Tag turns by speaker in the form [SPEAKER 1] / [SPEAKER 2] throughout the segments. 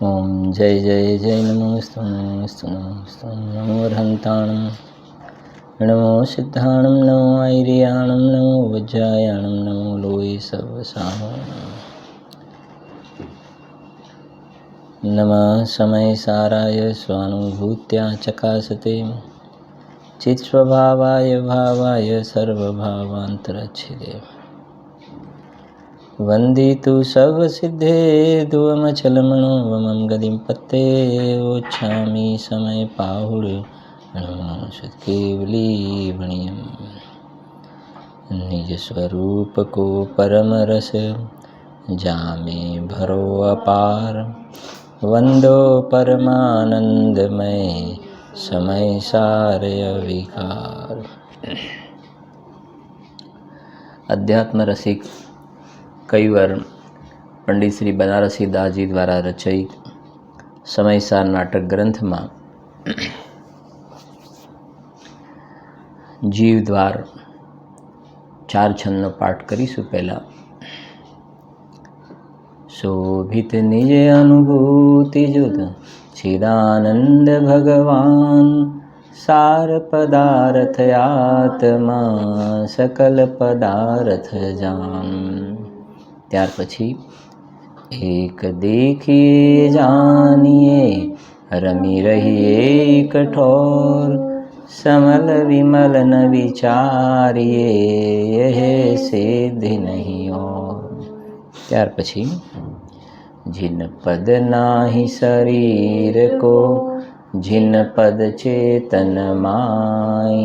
[SPEAKER 1] ओम जय जय जय नमोस्तु नमोस्तु नमोस्तु नमो अर्हन्ताणं नमो सिद्धाणं नमो ऐर्याणं नमो वज्रायाणं नमो लोये सर्वसाहाणं नमः समयसाराय स्वानुभूत्या चकासते चित्स्वभावाय भावाय सर्वभावान्तरच्छिदे वन्दितु सर्वसिद्धे ध्रुवमचलमणोवमं गतिं पत्ते वोच्छामि समयपाहुड केवलीवणियं निजस्वरूप को परम रस जामे भरो अपार वंदो परमानंदमय समय सारय विकार। अध्यात्म रसिक કૈવર પંડિત શ્રી બનારસી દાસજી દ્વારા રચિત સમયસાર નાટક ગ્રંથમાં જીવદ્વાર 4 છંદનો પાઠ કરીશું। પહેલાં શોભિત નિજ અનુભૂતિ જુદ ચિદાનંદ ભગવાન સાર પદાર્થ આત્મા સકલ પદાર્થ જાન। ત્યાર પછી એક દેખીએ જાનીએ રમી રહીએ કઠોર समल विमल न विचारिए यह सिद्धि नहीं और। त्यार पछी जिन पद नाही शरीर को जिन पद चेतन माय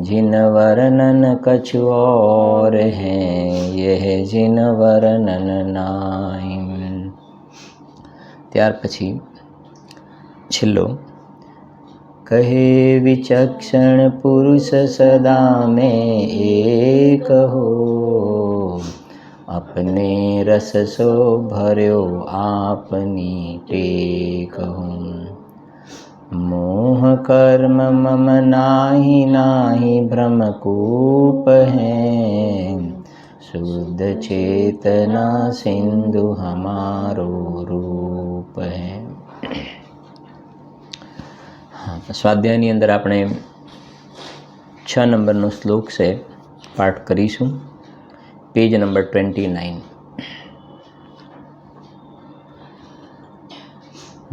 [SPEAKER 1] जिन वर्णन कछु और हैं यह जिन वर्णन नाय। त्यार पछी छिल्लो कहे विचक्षण पुरुष सदा में एक हो अपने रस सो भर्यो आपनी टेक हो। मोह कर्म मम नाही नाही भ्रम कूप है शुद्ध चेतना सिंधु हमारो रूप है। સ્વાધ્યાયની અંદર આપણે 6 નંબરનો શ્લોક છે પાઠ કરીશું। Page number 29।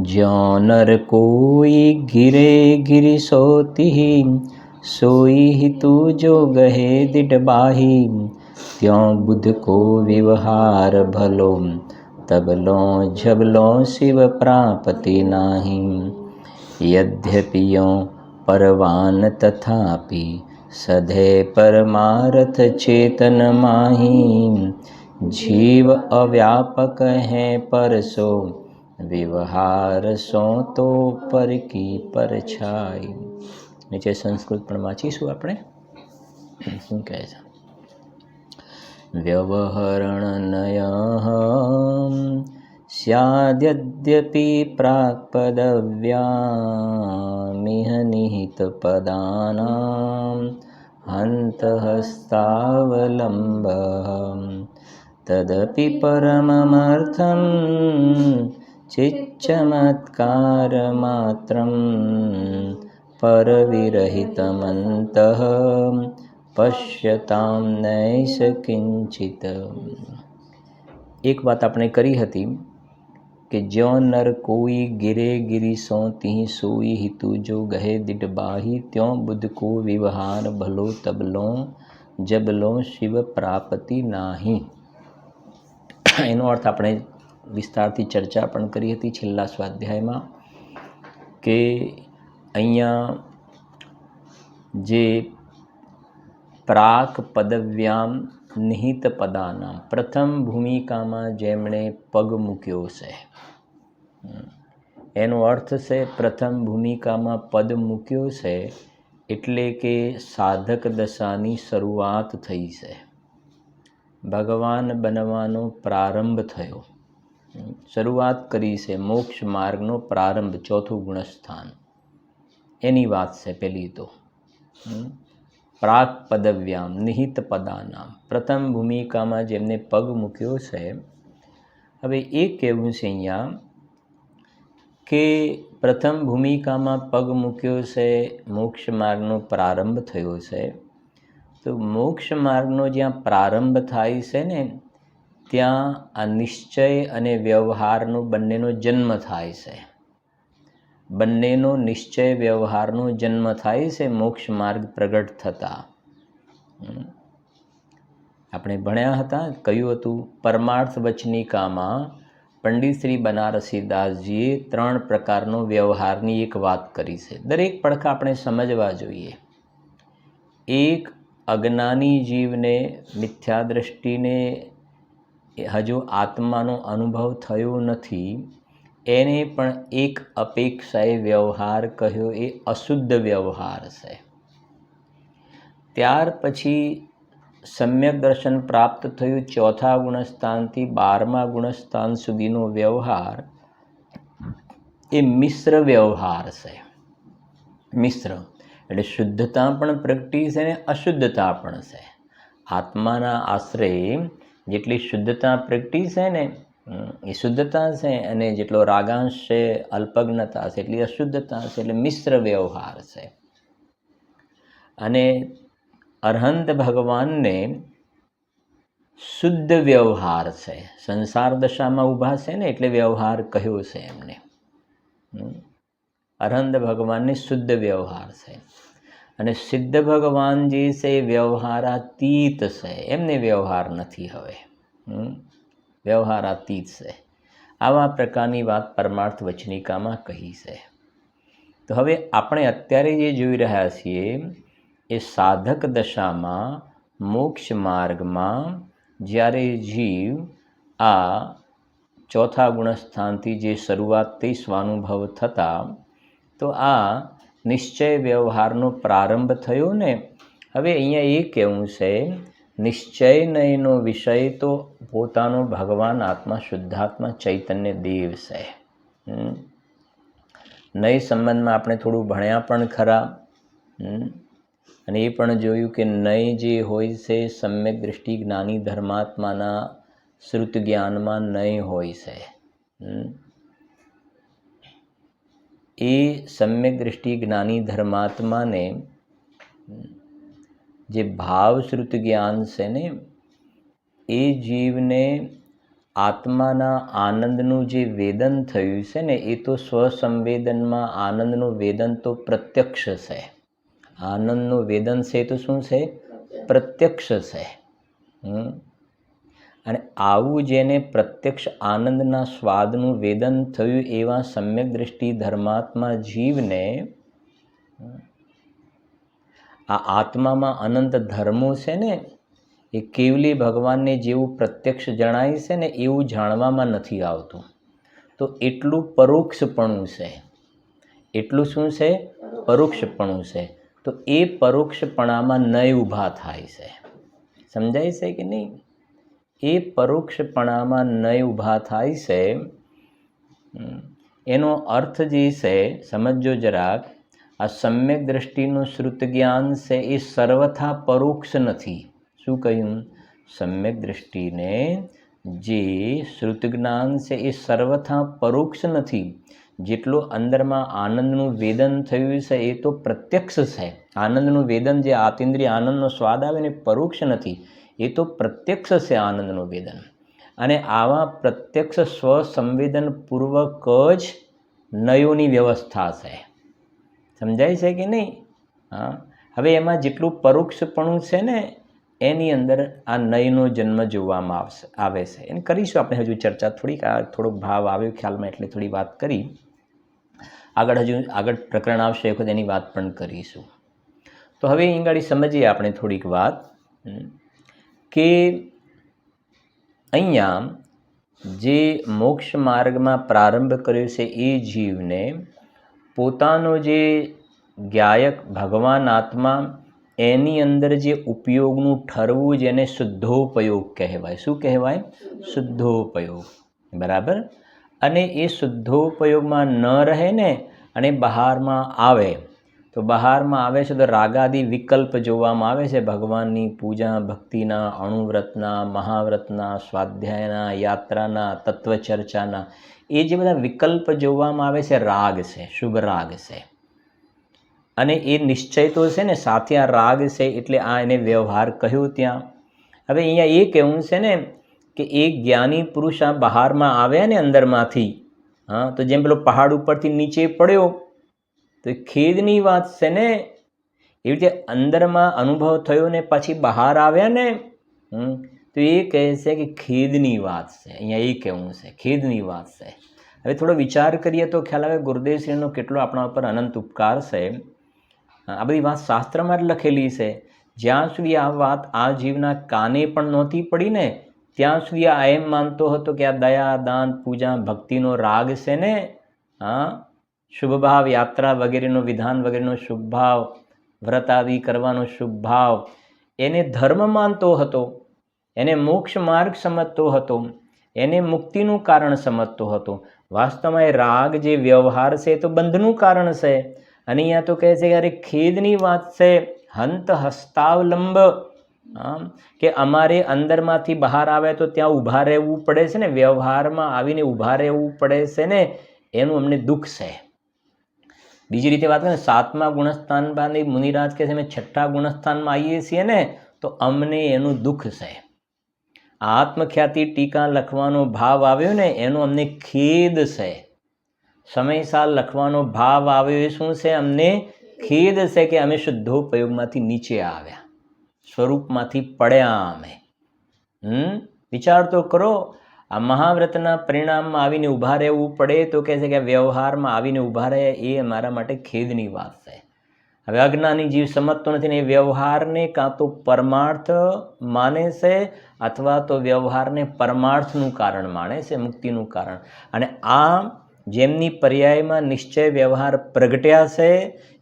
[SPEAKER 1] ज्यों नर कोई गिरे गिरि सोती सोई ही तू जो गहे दिट बाही त्यों बुध को व्यवहार भलो तब लो जब लो शिव प्रापति नाही। यद्यपि यों परवान तथापि सधे परमार्थ चेतन माही जीव अव्यापक है परसो व्यवहार सो तो पर की परछाई। नीचे संस्कृत पण वाँचीशुं आपणे शुं कहे छे। व्यवहरण नयः स्याद्यद्यपि प्राक्पदव्यामिह निहितपदानां हन्तहस्तावलम्बः तदपि परममर्थं चिच्चमत्कारमात्रं परविरहितमन्तः पश्यतां नैष किंचित। एक बात આપણે કરી હતી કે જ્યો નર કોઈ गिरे गिरि सोती सोई हितु जो गहे दिट बाही त्यों बुद्ध को व्यवहार भलो तबलो जबलो शिव प्राप्ति नाही। એનો અર્થ આપણે વિસ્તારથી ચર્ચા પણ કરી હતી છેલ્લા સ્વાધ્યાયમાં કે અહીંયા જે પ્રાક પદવ્યામ નિહિત પદાનામ પ્રથમ ભૂમિકામાં જેમણે પગ મૂક્યો છે એનો અર્થ છે પ્રથમ ભૂમિકામાં પદ મૂક્યો છે એટલે કે સાધક દશાની શરૂઆત થઈ છે, ભગવાન બનવાનો પ્રારંભ થયો, શરૂઆત કરી છે, મોક્ષ માર્ગનો પ્રારંભ, ચોથું ગુણસ્થાન એની વાત છે પેલી તો। પ્રાક પદવ્યામ નિહિત પદાનામ પ્રથમ ભૂમિકામાં જેમને પગ મૂક્યો છે। હવે એ કહેવું છે અહીંયા કે પ્રથમ ભૂમિકામાં પગ મૂક્યો છે, મોક્ષ માર્ગનો પ્રારંભ થયો છે. તો મોક્ષ માર્ગનો જ્યાં પ્રારંભ થાય છે ને ત્યાં આ નિશ્ચય અને વ્યવહારનો બંનેનો જન્મ થાય છે. બંનેનો નિશ્ચય વ્યવહારનો જન્મ થાય છે મોક્ષ માર્ગ પ્રગટ થતાં. આપણે ભણ્યા હતા, કહ્યું હતું પરમાર્થ વચનિકામાં પંડિત શ્રી બનારસીદાસજીએ 3 પ્રકારનો વ્યવહારની એક વાત કરી છે. દરેક પડખા આપણે સમજવા જોઈએ. એક, અજ્ઞાની જીવને મિથ્યા દૃષ્ટિને હજુ આત્માનો અનુભવ થયો નથી, એને પણ એક અપેક્ષાએ વ્યવહાર કહ્યો, એ અશુદ્ધ વ્યવહાર છે. ત્યાર પછી સમ્યક દર્શન પ્રાપ્ત થયું, 4થા ગુણસ્થાનથી 12મા ગુણસ્થાન સુધીનો વ્યવહાર એ મિશ્ર વ્યવહાર છે. મિશ્ર એટલે શુદ્ધતા પણ પ્રગટી છે અને અશુદ્ધતા પણ છે. આત્માના આશ્રય જેટલી શુદ્ધતા પ્રગટી છે ને એ શુદ્ધતા છે, અને જેટલો રાગાંશ છે, અલ્પજ્ઞતા છે, એટલી અશુદ્ધતા છે. એટલે મિશ્ર વ્યવહાર છે. અને અરહંત ભગવાનને શુદ્ધ વ્યવહાર છે. સંસાર દશામાં ઊભા છે ને એટલે વ્યવહાર કહ્યો છે એમને. અરહંત ભગવાનને શુદ્ધ વ્યવહાર છે. અને સિદ્ધ ભગવાન જે છે એ વ્યવહારાતીત છે, એમને વ્યવહાર નથી. હવે વ્યવહારાતીત છે. આવા પ્રકારની વાત પરમાર્થ વચનિકામાં કહી છે. તો હવે આપણે અત્યારે જે જોઈ રહ્યા છીએ એ સાધક દશામાં મોક્ષ માર્ગમાં જ્યારે જીવ આ 4થા ગુણસ્થાનથી જે શરૂઆતથી સ્વાનુભવ થતા, તો આ નિશ્ચય વ્યવહારનો પ્રારંભ થયો ને. હવે અહીંયા એ કહેવું છે, નિશ્ચયનયનો વિષય તો પોતાનો ભગવાન આત્મા શુદ્ધાત્મા ચૈતન્ય દેવ છે. નય સંબંધમાં આપણે થોડું ભણ્યા પણ ખરા, અને એ પણ જોયું કે નય જે હોય છે સમ્યક દૃષ્ટિ જ્ઞાની ધર્માત્માના શ્રુત જ્ઞાનમાં નય હોય છે. એ સમ્યક દૃષ્ટિ જ્ઞાની ધર્માત્માને જે ભાવ શ્રુત જ્ઞાન છે ને, એ જીવને આત્માના આનંદનું જે વેદન થયું છે ને, એ તો સ્વસંવેદનમાં આનંદનું વેદન તો પ્રત્યક્ષ છે. આનંદનું વેદન છે તો શું છે? પ્રત્યક્ષ છે. અને આવું જેને પ્રત્યક્ષ આનંદના સ્વાદનું વેદન થયું એવા સમ્યક દૃષ્ટિ ધર્માત્મા જીવને આ આત્મામાં અનંત ધર્મો છે ને, એ કેવલી ભગવાનને જેવું પ્રત્યક્ષ જણાય છે ને એવું જાણવામાં નથી આવતું. તો એટલું પરોક્ષપણું છે. એટલું શું છે? પરોક્ષપણું છે. તો એ પરોક્ષપણામાં નય ઊભા થાય છે. સમજાય છે કે નહીં? એ પરોક્ષપણામાં નય ઊભા થાય છે. એનો અર્થ જે છે સમજો જરાક. આ સમ્યક દૃષ્ટિનું શ્રુત જ્ઞાન છે એ સર્વથા પરોક્ષ નથી. શું કહ્યું? સમ્યક દૃષ્ટિને જે શ્રુત જ્ઞાન છે એ સર્વથા પરોક્ષ નથી. જેટલો અંદરમાં આનંદનું વેદન થયું છે એ તો પ્રત્યક્ષ છે. આનંદનું વેદન જે આતિન્દ્રિય આનંદનો સ્વાદ આવે ને પરોક્ષ નથી, એ તો પ્રત્યક્ષ છે આનંદનું વેદન. અને આવા પ્રત્યક્ષ સ્વસંવેદનપૂર્વક જ નયોની વ્યવસ્થા છે. સમજાય છે કે નહીં? હા. હવે એમાં જેટલું પરોક્ષપણું છે ને એની અંદર આ નયનો જન્મ જોવામાં આવે છે. એને કરીશું આપણે હજુ ચર્ચા થોડીક. થોડોક ભાવ આવ્યો ખ્યાલમાં એટલે થોડી વાત કરી. આગળ પ્રકરણ આવશે એ વખત એની વાત પણ કરીશું. તો હવે અહીં આગળ સમજીએ આપણે થોડીક વાત કે અહીંયા જે મોક્ષ માર્ગમાં પ્રારંભ કર્યો છે એ જીવને પોતાનો જે જ્ઞાયક ભગવાન આત્મા એની અંદર જે ઉપયોગનું ઠરવું જેને શુદ્ધોપયોગ કહેવાય. શું કહેવાય? શુદ્ધોપયોગ. બરાબર. અને એ શુદ્ધોપયોગમાં ન રહે ને અને બહારમાં આવે, તો બહારમાં આવે છે તો રાગાદી વિકલ્પ જોવામાં આવે છે. ભગવાનની પૂજા ભક્તિના, અણુવ્રતના, મહાવ્રતના, સ્વાધ્યાયના, યાત્રાના, તત્વચર્ચાના, એ જે બધા વિકલ્પ જોવામાં આવે છે રાગ છે, શુભ રાગ છે, અને એ નિશ્ચય તો છે ને સાથે આ રાગ છે એટલે આ એને વ્યવહાર કહ્યો ત્યાં. હવે અહીંયા એ કહેવું છે ને કે એક જ્ઞાની પુરુષ આ બહારમાં આવ્યા ને અંદરમાંથી, હા, તો જેમ પેલો પહાડ ઉપરથી નીચે પડ્યો તો એ ખેદની વાત છે ને, એવી રીતે અંદરમાં અનુભવ થયો ને પછી બહાર આવ્યા ને, તો એ કહે છે કે ખેદની વાત છે. અહીંયા એ કહેવું છે, ખેદની વાત છે. હવે થોડો વિચાર કરીએ તો ખ્યાલ આવે ગુરુદેવશ્રીનો કેટલો આપણા ઉપર અનંત ઉપકાર છે. આ બધી વાત શાસ્ત્રમાં જ લખેલી છે. જ્યાં સુધી આ વાત આ જીવના કાને પણ નહોતી પડી ને ત્યાં સુધી આ એમ માનતો હતો કે આ દયા, દાન, પૂજા, ભક્તિનો રાગ છે ને, હા, શુભ ભાવ, યાત્રા વગેરેનો વિધાન વગેરેનો શુભ ભાવ, વ્રત આદિ કરવાનો શુભ ભાવ, એને ધર્મ માનતો હતો, એને મોક્ષ માર્ગ સમજતો હતો, એને મુક્તિનું કારણ સમજતો હતો. વાસ્તવમાં એ રાગ જે વ્યવહાર છે એ તો બંધનું કારણ છે. અને અહીંયા તો કહે છે કે અરે ખેદની વાત છે, હંત હસ્તાવલંબ, કે અમારે અંદરમાંથી બહાર આવે તો ત્યાં ઊભા રહેવું પડે છે ને, વ્યવહારમાં આવીને ઊભા રહેવું પડે છે ને, એનું અમને દુઃખ છે. બીજી રીતે વાત કરીએ, 7મા ગુણસ્થાન બાદ મુનિરાજ કહે છે અમે 6ઠ્ઠા ગુણસ્થાનમાં આવીએ છીએ ને તો અમને એનું દુઃખ છે. આત્મખ્યાતિ ટીકા લખવાનો ભાવ આવ્યો ને એનો અમને ખેદ છે. સમયસાર લખવાનો ભાવ આવ્યો એ શું છે? અમને ખેદ છે કે અમે શુદ્ધોપયોગમાંથી નીચે આવ્યા, સ્વરૂપમાંથી પડ્યા અમે. વિચાર તો કરો, આ મહાવ્રતના પરિણામમાં આવીને ઊભા રહેવું પડે તો કહે છે કે વ્યવહારમાં આવીને ઊભા રહે એ અમારા માટે ખેદની વાત છે. હવે અજ્ઞાની જીવ સમજતો નથી ને એ વ્યવહારને કાં તો પરમાર્થ માને છે અથવા તો વ્યવહારને પરમાર્થનું કારણ માને છે, મુક્તિનું કારણ. અને આ જેમની પર્યાયમાં નિશ્ચય વ્યવહાર પ્રગટ્યા છે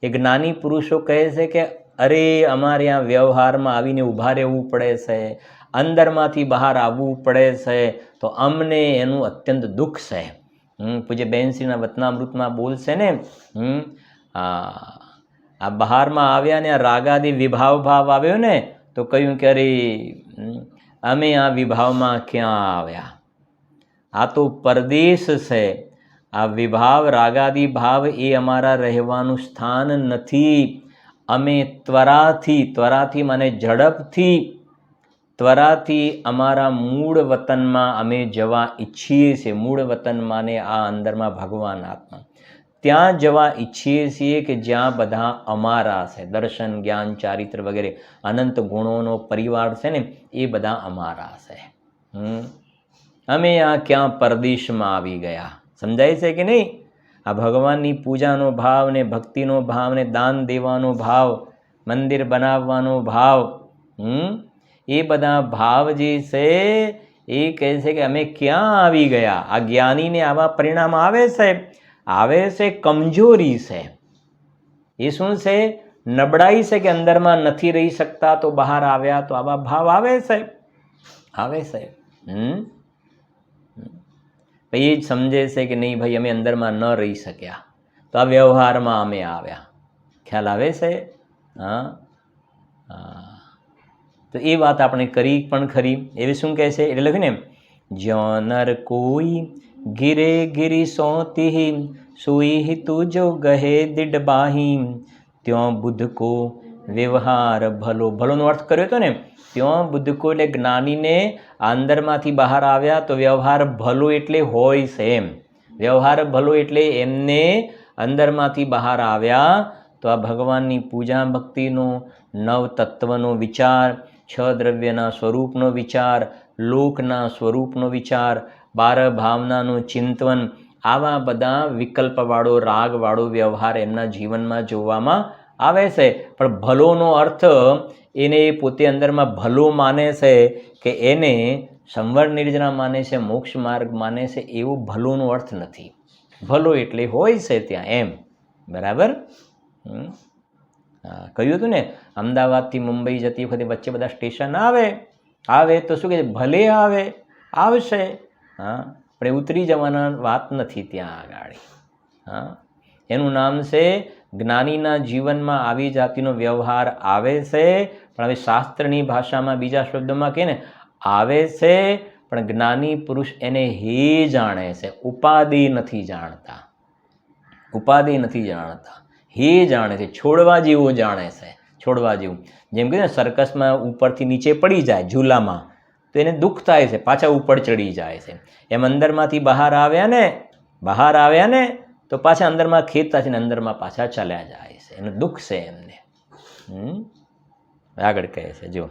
[SPEAKER 1] એ જ્ઞાની પુરુષો કહે છે કે અરે અમારે આ વ્યવહારમાં આવીને ઊભા રહેવું પડે છે, અંદરમાંથી બહાર આવવું પડે છે, તો અમને એનું અત્યંત દુઃખ છે. પૂજ્ય બહેનશ્રીના વતનામૃતમાં બોલશે ને, આ બહારમાં આવ્યા ને આ રાગાદી વિભાવ ભાવ આવ્યો ને તો કહ્યું કે અરે અમે આ વિભાવમાં ક્યાં આવ્યા, આ તો પરદેશ છે. આ વિભાવ રાગાદી ભાવ એ અમારા રહેવાનું સ્થાન નથી. અમે ત્વરાથી મને ત્વરાથી અમારા મૂળ વતનમાં અમે જવા ઈચ્છીએ છીએ. મૂળ વતનમાં ને આ અંદરમાં ભગવાન આત્મા ત્યાં જવા ઈચ્છીએ છીએ કે જ્યાં બધા અમારા છે. દર્શન, જ્ઞાન, ચારિત્ર વગેરે અનંત ગુણોનો પરિવાર છે ને એ બધા અમારા છે. અમે આ ક્યાં પરદેશમાં આવી ગયા. સમજાય છે કે નહીં? આ ભગવાનની પૂજાનો ભાવ ને ભક્તિનો ભાવ ને દાન દેવાનો ભાવ, મંદિર બનાવવાનો ભાવ, એ બધા ભાવ જે છે એ કહે છે કે અમે ક્યાં આવી ગયા. આ જ્ઞાનીને આવા પરિણામ આવે છે કમજોરી છે. એ શું છે? નબળાઈ છે કે અંદરમાં નથી રહી શકતા તો બહાર આવ્યા તો આવા ભાવ આવે છે. એ જ સમજે છે કે નહીં ભાઈ અમે અંદરમાં ન રહી શક્યા તો આ વ્યવહારમાં અમે આવ્યા. ખ્યાલ આવે છે? તો એ વાત આપણે કરી પણ ખરી. એવી શું કહે છે એટલે લખ્યું ને, જ્યો નર કોઈ ગિરે ગિરી સોતી સોઈ તું જો ગહે દિડબાહી, ત્યોં બુદ્ધ કો વ્યવહાર ભલો. ભલોનો અર્થ કર્યો હતો ને, ત્યોં બુદ્ધ કો એટલે જ્ઞાનીને અંદરમાંથી બહાર આવ્યા તો વ્યવહાર ભલો એટલે હોય છે એમ. વ્યવહાર ભલો એટલે એમને અંદરમાંથી બહાર આવ્યા તો આ ભગવાનની પૂજા ભક્તિનો, નવ તત્વનો વિચાર, 6 દ્રવ્યના સ્વરૂપનો વિચાર, લોકના સ્વરૂપનો વિચાર, 12 ભાવનાનું ચિંતન, આવા બધા વિકલ્પવાળો રાગવાળો વ્યવહાર એમના જીવનમાં જોવામાં આવે છે. પણ ભલોનો અર્થ એને પોતે અંદરમાં ભલો માને છે કે એને સંવર નિર્જરા માને છે, મોક્ષ માર્ગ માને છે, એવો ભલોનો અર્થ નથી. ભલો એટલે હોય છે ત્યાં એમ. બરાબર? કહ્યું હતું ને, અમદાવાદથી મુંબઈ જતી વખતે વચ્ચે બધા સ્ટેશન આવે તો શું કહે? ભલે આવશે. પણ એ ઉતરી જવાના વાત નથી ત્યાં આગળ. એનું નામ છે જ્ઞાનીના જીવનમાં આવી જાતિનો વ્યવહાર આવે છે. પણ હવે શાસ્ત્રની ભાષામાં બીજા શબ્દોમાં કહે ને, આવે છે પણ જ્ઞાની પુરુષ એને હે જાણે છે, ઉપાધિ નથી જાણતા. ઉપાધિ નથી જાણતા, હે જાણે છે, છોડવા જેવું જાણે છે, છોડવા જેવું. જેમ કે સર્કસમાં ઉપરથી નીચે પડી જાય ઝૂલામાં તો એને દુઃખ થાય છે, પાછા ઉપર ચડી જાય છે. એમ અંદરમાંથી બહાર આવ્યા ને તો પાછા અંદરમાં ખેંચતા છે ને અંદરમાં પાછા ચાલ્યા જાય છે. એનું દુઃખ છે એમને. આગળ કહે છે જો,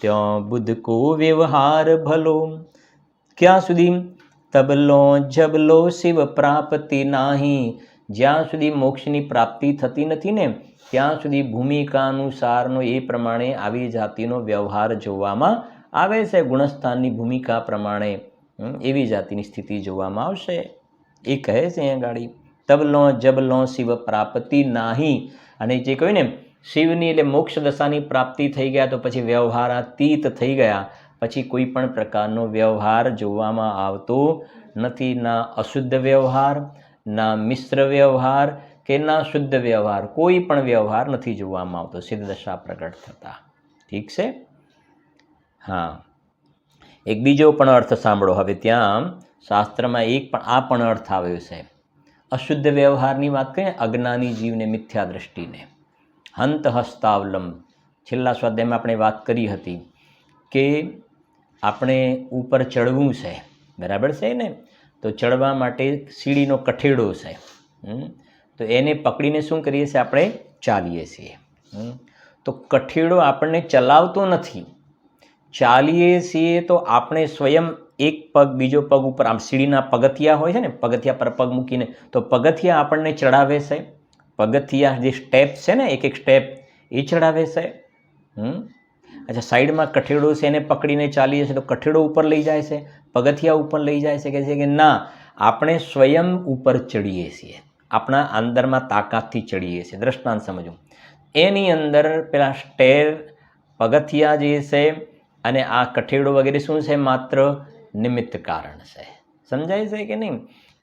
[SPEAKER 1] ત્યાં બુદ્ધ કો વ્યવહાર ભલો ક્યાં સુધી? તબલો જબલો શિવ પ્રાપ્તિ નાહી. જ્યાં સુધી મોક્ષની પ્રાપ્તિ થતી નથી ને ત્યાં સુધી ભૂમિકા અનુસારનો એ પ્રમાણે આવી જાતિનો વ્યવહાર જોવામાં આવે છે. ગુણસ્થાનની ભૂમિકા પ્રમાણે એવી જાતિની સ્થિતિ જોવામાં આવશે. એ કહે છે અહીંયા ગાડી તબલો જબલો શિવ પ્રાપ્તિ નાહી. અને જે કહ્યું ને શિવની એટલે મોક્ષ દશાની પ્રાપ્તિ થઈ ગયા તો પછી વ્યવહારાતીત થઈ ગયા, પછી કોઈ પણ પ્રકારનો વ્યવહાર જોવામાં આવતો નથી. ના અશુદ્ધ વ્યવહાર, ના મિશ્ર વ્યવહાર કે ના શુદ્ધ વ્યવહાર, કોઈ પણ વ્યવહાર નથી જોવામાં આવતો સિદ્ધ દશા પ્રગટ થતા. ઠીક છે. હા, એક બીજો પણ અર્થ સાંભળો હવે. ત્યાં શાસ્ત્રમાં એક પણ આ પણ અર્થ આવ્યો છે. અશુદ્ધ વ્યવહારની વાત કરીએ, અજ્ઞાની જીવને મિથ્યા દ્રષ્ટિને. હંત હસ્તાવલમ, છેલ્લા સ્વાધ્યાયમાં આપણે વાત કરી હતી કે આપણે ઉપર ચડવું છે, બરાબર છે ને? તો ચડવા માટે સીડીનો કઠેડો છે, તો એને પકડીને શું કરીએ છીએ? આપણે ચાલીએ છીએ. તો કઠેડો આપણને ચલાવતો નથી. ચાલીએ છીએ તો આપણે સ્વયં એક પગ બીજો પગ ઉપર, આમ સીડીના પગથિયા હોય છે ને, પગથિયા પર પગ મૂકીને, તો પગથિયા આપણને ચડાવે છે. પગથિયા જે સ્ટેપ છે ને, એક એક સ્ટેપ એ ચડાવે છે. અચ્છા, સાઈડમાં કઠેડો છે, એને પકડીને ચાલીએ છીએ તો કઠેડો ઉપર લઈ જાય છે, પગથિયા ઉપર લઈ જાય છે કે ના, આપણે સ્વયં ઉપર ચડીએ છીએ, આપણા અંદરમાં તાકાતથી ચડીએ છીએ. દ્રષ્ટાંત સમજો. એની અંદર પેલા સ્ટેર, પગથિયા જે છે અને આ કઠેડો વગેરે શું છે? માત્ર નિમિત્ત કારણ છે. સમજાય છે કે નહીં?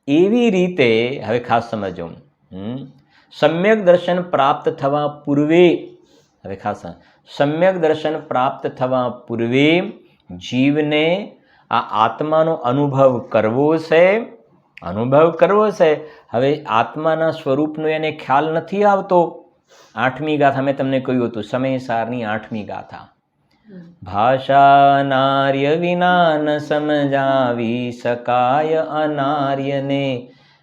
[SPEAKER 1] એવી રીતે હવે ખાસ સમજો. સમ્યક દર્શન પ્રાપ્ત થવા પૂર્વે, હવે ખાસ સમ્યક દર્શન પ્રાપ્ત થવા પૂર્વે જીવને આ આત્માનો અનુભવ કરવો છે. હવે આત્માના સ્વરૂપનો એને ખ્યાલ નથી આવતો. 8મી ગાથા મેં તમને કહ્યું હતું, સમયસારની 8મી ગાથા. ભાષા નાર્ય વિના ન સમજાવી શકાય અનાર્યને,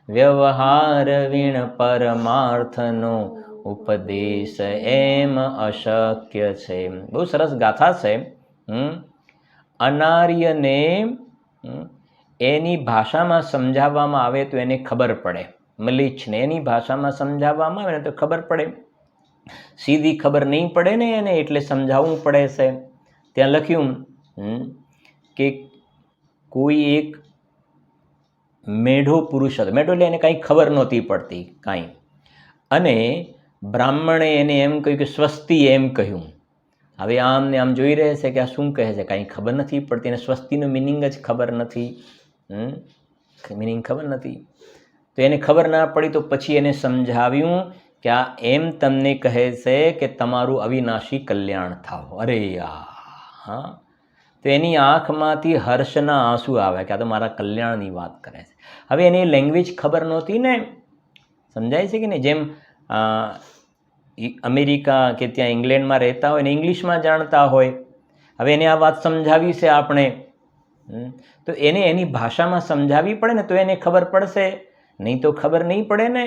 [SPEAKER 1] વ્યવહાર વીણ પરમાર્થનો ઉપદેશ એમ અશક્ય છે. બહુ સરસ ગાથા છે. અનાર્યને એની ભાષામાં સમજાવવામાં આવે તો એને ખબર પડે. મલીચ્છને એની ભાષામાં સમજાવવામાં આવે ને તો ખબર પડે. સીધી ખબર નહીં પડે ને એને, એટલે સમજાવવું પડે છે. ત્યાં લખ્યું કે કોઈ એક મેઢો પુરુષ હતો. મેઢો એટલે એને કાંઈ ખબર નહોતી પડતી કાંઈ, અને બ્રાહ્મણે એને એમ કહ્યું કે સ્વસ્તિ એમ કહ્યું. હવે આમ ને આમ જોઈ રહે છે કે આ શું કહે છે, કાંઈ ખબર નથી પડતી. અને સ્વસ્તિનું મિનિંગ જ ખબર નથી. મિનિંગ ખબર નથી તો એને ખબર ના પડી. તો પછી એને સમજાવ્યું કે આ એમ તમને કહે છે કે તમારું અવિનાશી કલ્યાણ થાવ. અરે યાર, હા. તો એની આંખમાંથી હર્ષના આંસુ આવે કે આ તો મારા કલ્યાણની વાત કરે છે. હવે એની લેંગ્વેજ ખબર નહોતી ને, સમજાય છે કે નહીં? જેમ અમેરિકા કે ત્યાં ઇંગ્લેન્ડમાં રહેતા હોય ને ઇંગ્લિશમાં જાણતા હોય. હવે એને આ વાત સમજાવી છે આપણે, તો એને એની ભાષામાં સમજાવવી પડે ને તો એને ખબર પડશે, નહીં તો ખબર નહીં પડે ને.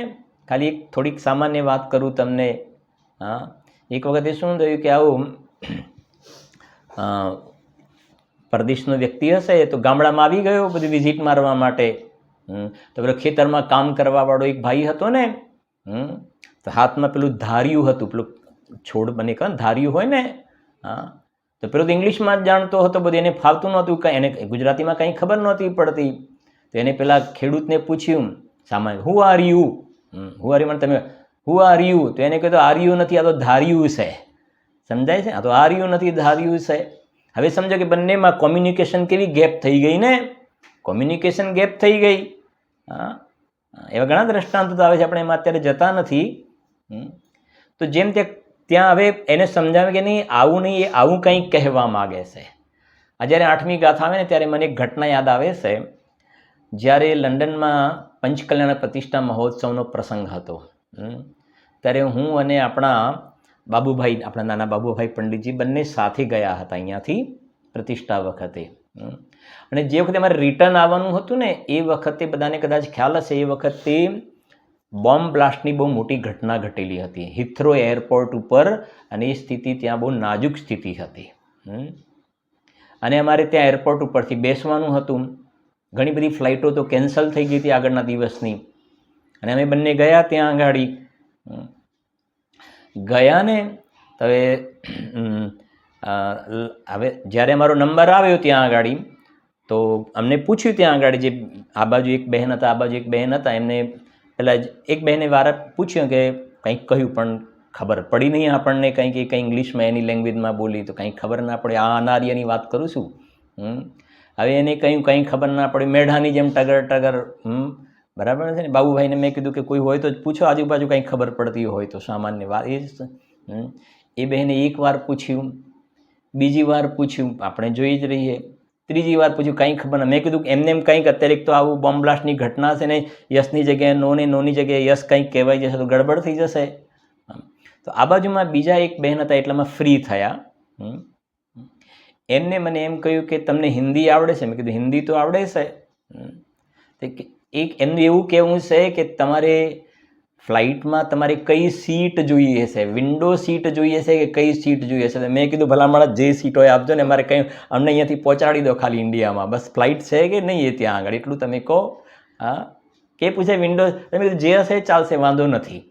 [SPEAKER 1] ખાલી એક થોડીક સામાન્ય વાત કરું તમને. હા, એક વખતે શું થયું કે આવું પરદેશનો વ્યક્તિ હશે તો ગામડામાં આવી ગયો બધી વિઝિટ મારવા માટે. તો પેલો ખેતરમાં કામ કરવાવાળો એક ભાઈ હતો ને, તો હાથમાં પેલું ધાર્યું હતું, પેલું છોડ બને કહે ધાર્યું હોય ને. હા, તો પેલો તો ઇંગ્લિશમાં જ જાણતો હતો, બધું એને ફાવતું નહોતું, કાંઈ એને ગુજરાતીમાં કંઈ ખબર નહોતી પડતી. તો એને પેલા ખેડૂતને પૂછ્યું સામાન્ય, who are you? Who are you, તમે હુ આર યુ? તો એને કહ્યું આર્યું નથી, આ તો ધાર્યું છે. સમજાય છે? આ તો આર્યું નથી, ધાર્યું છે. હવે સમજો કે બંનેમાં કોમ્યુનિકેશન કેવી ગેપ થઈ ગઈ ને, કોમ્યુનિકેશન ગેપ થઈ ગઈ. હા, એવા ઘણા દ્રષ્ટાંતો આવે છે, આપણે એમાં અત્યારે જતા નથી. તો જેમ ત્યાં હવે એને સમજાવે કે નહીં આવું નહીં, એ આવું કંઈક કહેવા માગે છે. આ જ્યારે 8મી ગાથા આવે ને ત્યારે મને એક ઘટના યાદ આવે છે. જ્યારે લંડનમાં પંચકલ્યાણ પ્રતિષ્ઠા મહોત્સવનો પ્રસંગ હતો, ત્યારે હું અને આપણા બાબુભાઈ, આપણા નાના બાબુભાઈ પંડિતજી બંને સાથે ગયા હતા અહીંયાથી પ્રતિષ્ઠા વખતે. અને જે વખતે અમારે રિટર્ન આવવાનું હતું ને એ વખતે બધાને કદાચ ખ્યાલ હશે, એ વખતે બોમ્બ બ્લાસ્ટની બહુ મોટી ઘટના ઘટેલી હતી હિથ્રો એરપોર્ટ ઉપર, અને એ સ્થિતિ ત્યાં બહુ નાજુક સ્થિતિ હતી. અને અમારે ત્યાં એરપોર્ટ ઉપરથી બેસવાનું હતું. ઘણી બધી ફ્લાઇટો તો કેન્સલ થઈ ગઈ હતી આગળના દિવસની, અને અમે બંને ગયા ત્યાં આગળ. ગયા ને હવે જ્યારે અમારો નંબર આવ્યો ત્યાં આગળ, તો અમને પૂછ્યું ત્યાં આગળ, જે આ બાજુ એક બહેન હતા, આ બાજુ એક બહેન હતા, એમને પહેલાં એક બહેને વારા પૂછ્યું કે કંઈક કહ્યું, પણ ખબર પડી નહીં આપણને, કંઈક એ કંઈ ઇંગ્લિશમાં એની લેંગ્વેજમાં બોલી તો કંઈ ખબર ના પડે. આ અનારિયાની વાત કરું છું. હવે એને કહ્યું કંઈ ખબર ના પડે, મેઢાની જેમ ટગર ટગર. બરાબર છે ને? બાબુભાઈને મેં કીધું કે કોઈ હોય તો જ પૂછો આજુબાજુ કંઈ ખબર પડતી હોય તો, સામાન્ય વાત એ જ. એ બહેને એક વાર પૂછ્યું, બીજી વાર પૂછ્યું, આપણે જોઈ જ રહીએ, ત્રીજી વાર પૂછ્યું, કંઈ ખબર ના. મેં કીધું એમને એમ કંઈક અત્યારે તો આવું બોમ્બ બ્લાસ્ટની ઘટના છે ને, યશની જગ્યાએ નો ને નોની જગ્યાએ યશ કંઈક કહેવાય જશે તો ગડબડ થઈ જશે. તો આ બાજુમાં બીજા એક બહેન હતા, એટલામાં ફ્રી થયા. એમને મને એમ કહ્યું કે તમને હિન્દી આવડે છે? મેં કીધું હિન્દી તો આવડે છે. એક એમનું એવું કહેવું છે કે તમારે ફ્લાઇટમાં તમારે કઈ સીટ જોઈએ છે, વિન્ડો સીટ જોઈએ છે કે કઈ સીટ જોઈએ છે? મેં કીધું ભલા મારા જે સીટ હોય આપજો ને, અમારે કંઈ અમને અહીંયાથી પહોંચાડી દો ખાલી ઇન્ડિયામાં, બસ ફ્લાઇટ છે કે નહીં એ ત્યાં આગળ એટલું તમે કહો. હા, કે પૂછે વિન્ડો? તમે કીધું જે હશે ચાલશે, વાંધો નથી.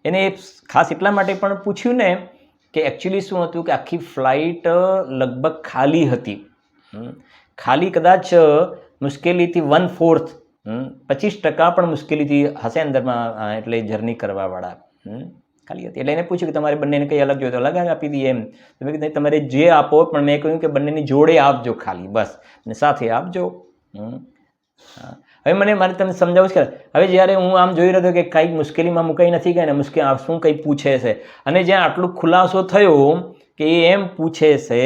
[SPEAKER 1] એને ખાસ એટલા માટે પણ પૂછ્યું ને કે એકચ્યુઅલી શું હતું કે આખી ફ્લાઇટ લગભગ ખાલી હતી. ખાલી કદાચ મુશ્કેલીથી 1/4, 25% પણ મુશ્કેલીથી હશે અંદરમાં, એટલે જર્ની કરવાવાળા ખાલી હતી. એટલે એને પૂછ્યું કે તમારે બંનેને કંઈ અલગ જોઈએ તો અલગ આપી દઈએ એમ. તમે કીધું તમારે જે આપો, પણ મેં કહ્યું કે બંનેની જોડે આપજો ખાલી, બસ, અને સાથે આપજો. હવે મારે તમને સમજાવું છે. હવે જ્યારે હું આમ જોઈ રહ્યો હતો કે કંઈક મુશ્કેલીમાં મુકાઈ નથી ગયા ને, શું કંઈ પૂછે છે, અને જ્યાં આટલું ખુલાસો થયો કે એ એમ પૂછે છે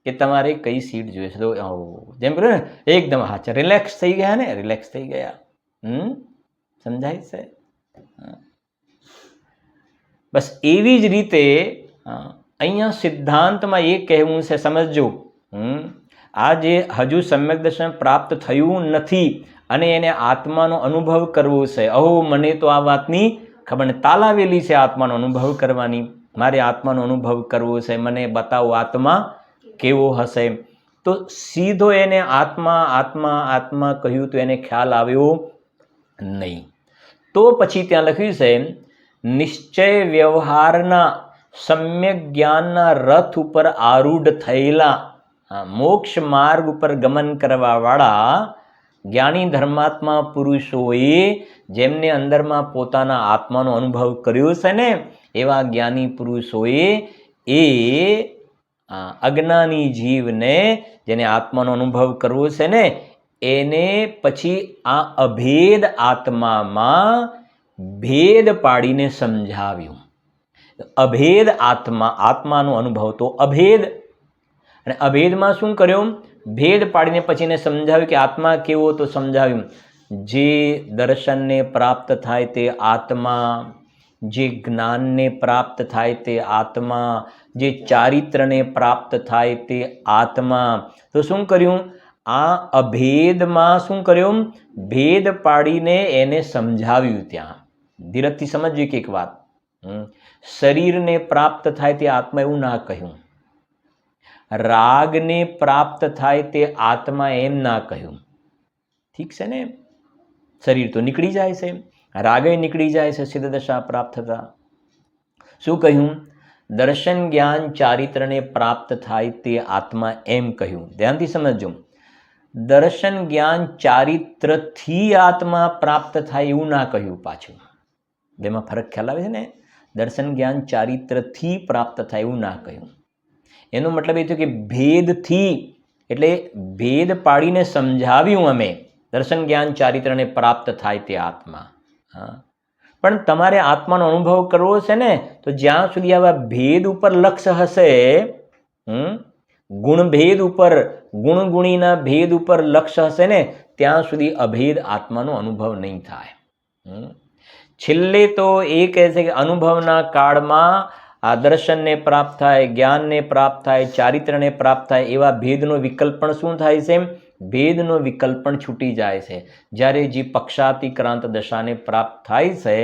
[SPEAKER 1] કે તમારે કઈ સીટ જોઈએ છે, તો જેમ કહ્યું ને એકદમ હાચા રિલેક્સ થઈ ગયા ને, રિલેક્સ થઈ ગયા. સમજાય છે? બસ એવી જ રીતે અહીંયા સિદ્ધાંતમાં એ કહેવું છે, સમજજો. આ જે હજુ સમ્યક દર્શન પ્રાપ્ત થયું નથી અને એને આત્માનો અનુભવ કરવો છે. અહો, મને તો આ વાતની ખબર ને, તાલાવેલી છે આત્માનો અનુભવ કરવાની. મારે આત્માનો અનુભવ કરવો છે, મને બતાવો આત્મા કેવો હશે. તો સીધો એને આત્મા આત્મા આત્મા કહ્યું તો એને ખ્યાલ આવ્યો નહીં. તો પછી ત્યાં લખ્યું છે નિશ્ચય વ્યવહારના સમ્યક જ્ઞાનના રથ ઉપર આરૂઢ થયેલા, મોક્ષ માર્ગ ઉપર ગમન કરવાવાળા જ્ઞાની ધર્માત્મા પુરુષોએ જેમને અંદરમાં પોતાના આત્માનો અનુભવ કર્યો છે ને, એવા જ્ઞાની પુરુષોએ એ અજ્ઞાની જીવને જેને આત્માનો અનુભવ કરવો છે ને, એને પછી આ અભેદ આત્મામાં ભેદ પાડીને સમજાવ્યું. અભેદ આત્માનો અનુભવ તો અભેદ, અને અભેદમાં શું કર્યું? ભેદ પાડીને પછી એને સમજાવ્યું કે આત્મા કેવો, તો સમજાવ્યું જે દર્શનને પ્રાપ્ત થાય તે આત્મા, જે જ્ઞાનને પ્રાપ્ત થાય તે આત્મા, જે ચારિત્રને પ્રાપ્ત થાય તે આત્મા. તો શું કર્યું? આ અભેદમાં શું કર્યું? ભેદ પાડીને એને સમજાવ્યું. ત્યાં ધીરજથી સમજવી કે એક વાત, શરીરને પ્રાપ્ત થાય તે આત્મા એવું ના કહ્યું, રાગને પ્રાપ્ત થાય તે આત્મા એમ ના કહ્યું. ઠીક છે ને? શરીર તો નીકળી જાય છે, રાગે નીકળી જાય છે સિદ્ધ દશા પ્રાપ્ત થતા. શું કહ્યું? દર્શન જ્ઞાન ચારિત્રને પ્રાપ્ત થાય તે આત્મા એમ કહ્યું. ધ્યાનથી સમજજો. દર્શન જ્ઞાન ચારિત્રથી આત્મા પ્રાપ્ત થાય એવું ના કહ્યું. પાછું બેમાં ફરક ખ્યાલ આવે છે ને? દર્શન જ્ઞાન ચારિત્રથી પ્રાપ્ત થાય એવું ના કહ્યું. એનો મતલબ એ થયો કે ભેદથી, એટલે ભેદ પાડીને સમજાવ્યું અમે, દર્શન જ્ઞાન ચારિત્રને પ્રાપ્ત થાય તે આત્મા. પણ તમારે આત્માનો અનુભવ કરવો છે ને, તો જ્યાં સુધી આવા ભેદ ઉપર લક્ષ હશે, ગુણભેદ ઉપર, ગુણગુણીના ભેદ ઉપર લક્ષ્ય હશે ને ત્યાં સુધી અભેદ આત્માનો અનુભવ નહીં થાય. છેલ્લે તો એ કહે છે કે અનુભવના કાળમાં આ દર્શનને પ્રાપ્ત થાય, જ્ઞાનને પ્રાપ્ત થાય, ચારિત્રને પ્રાપ્ત થાય, એવા ભેદનો વિકલ્પ પણ શું થાય છે? ભેદનો વિકલ્પ પણ છૂટી જાય છે. જ્યારે જે પક્ષાતિક્રાંત દશાને પ્રાપ્ત થાય છે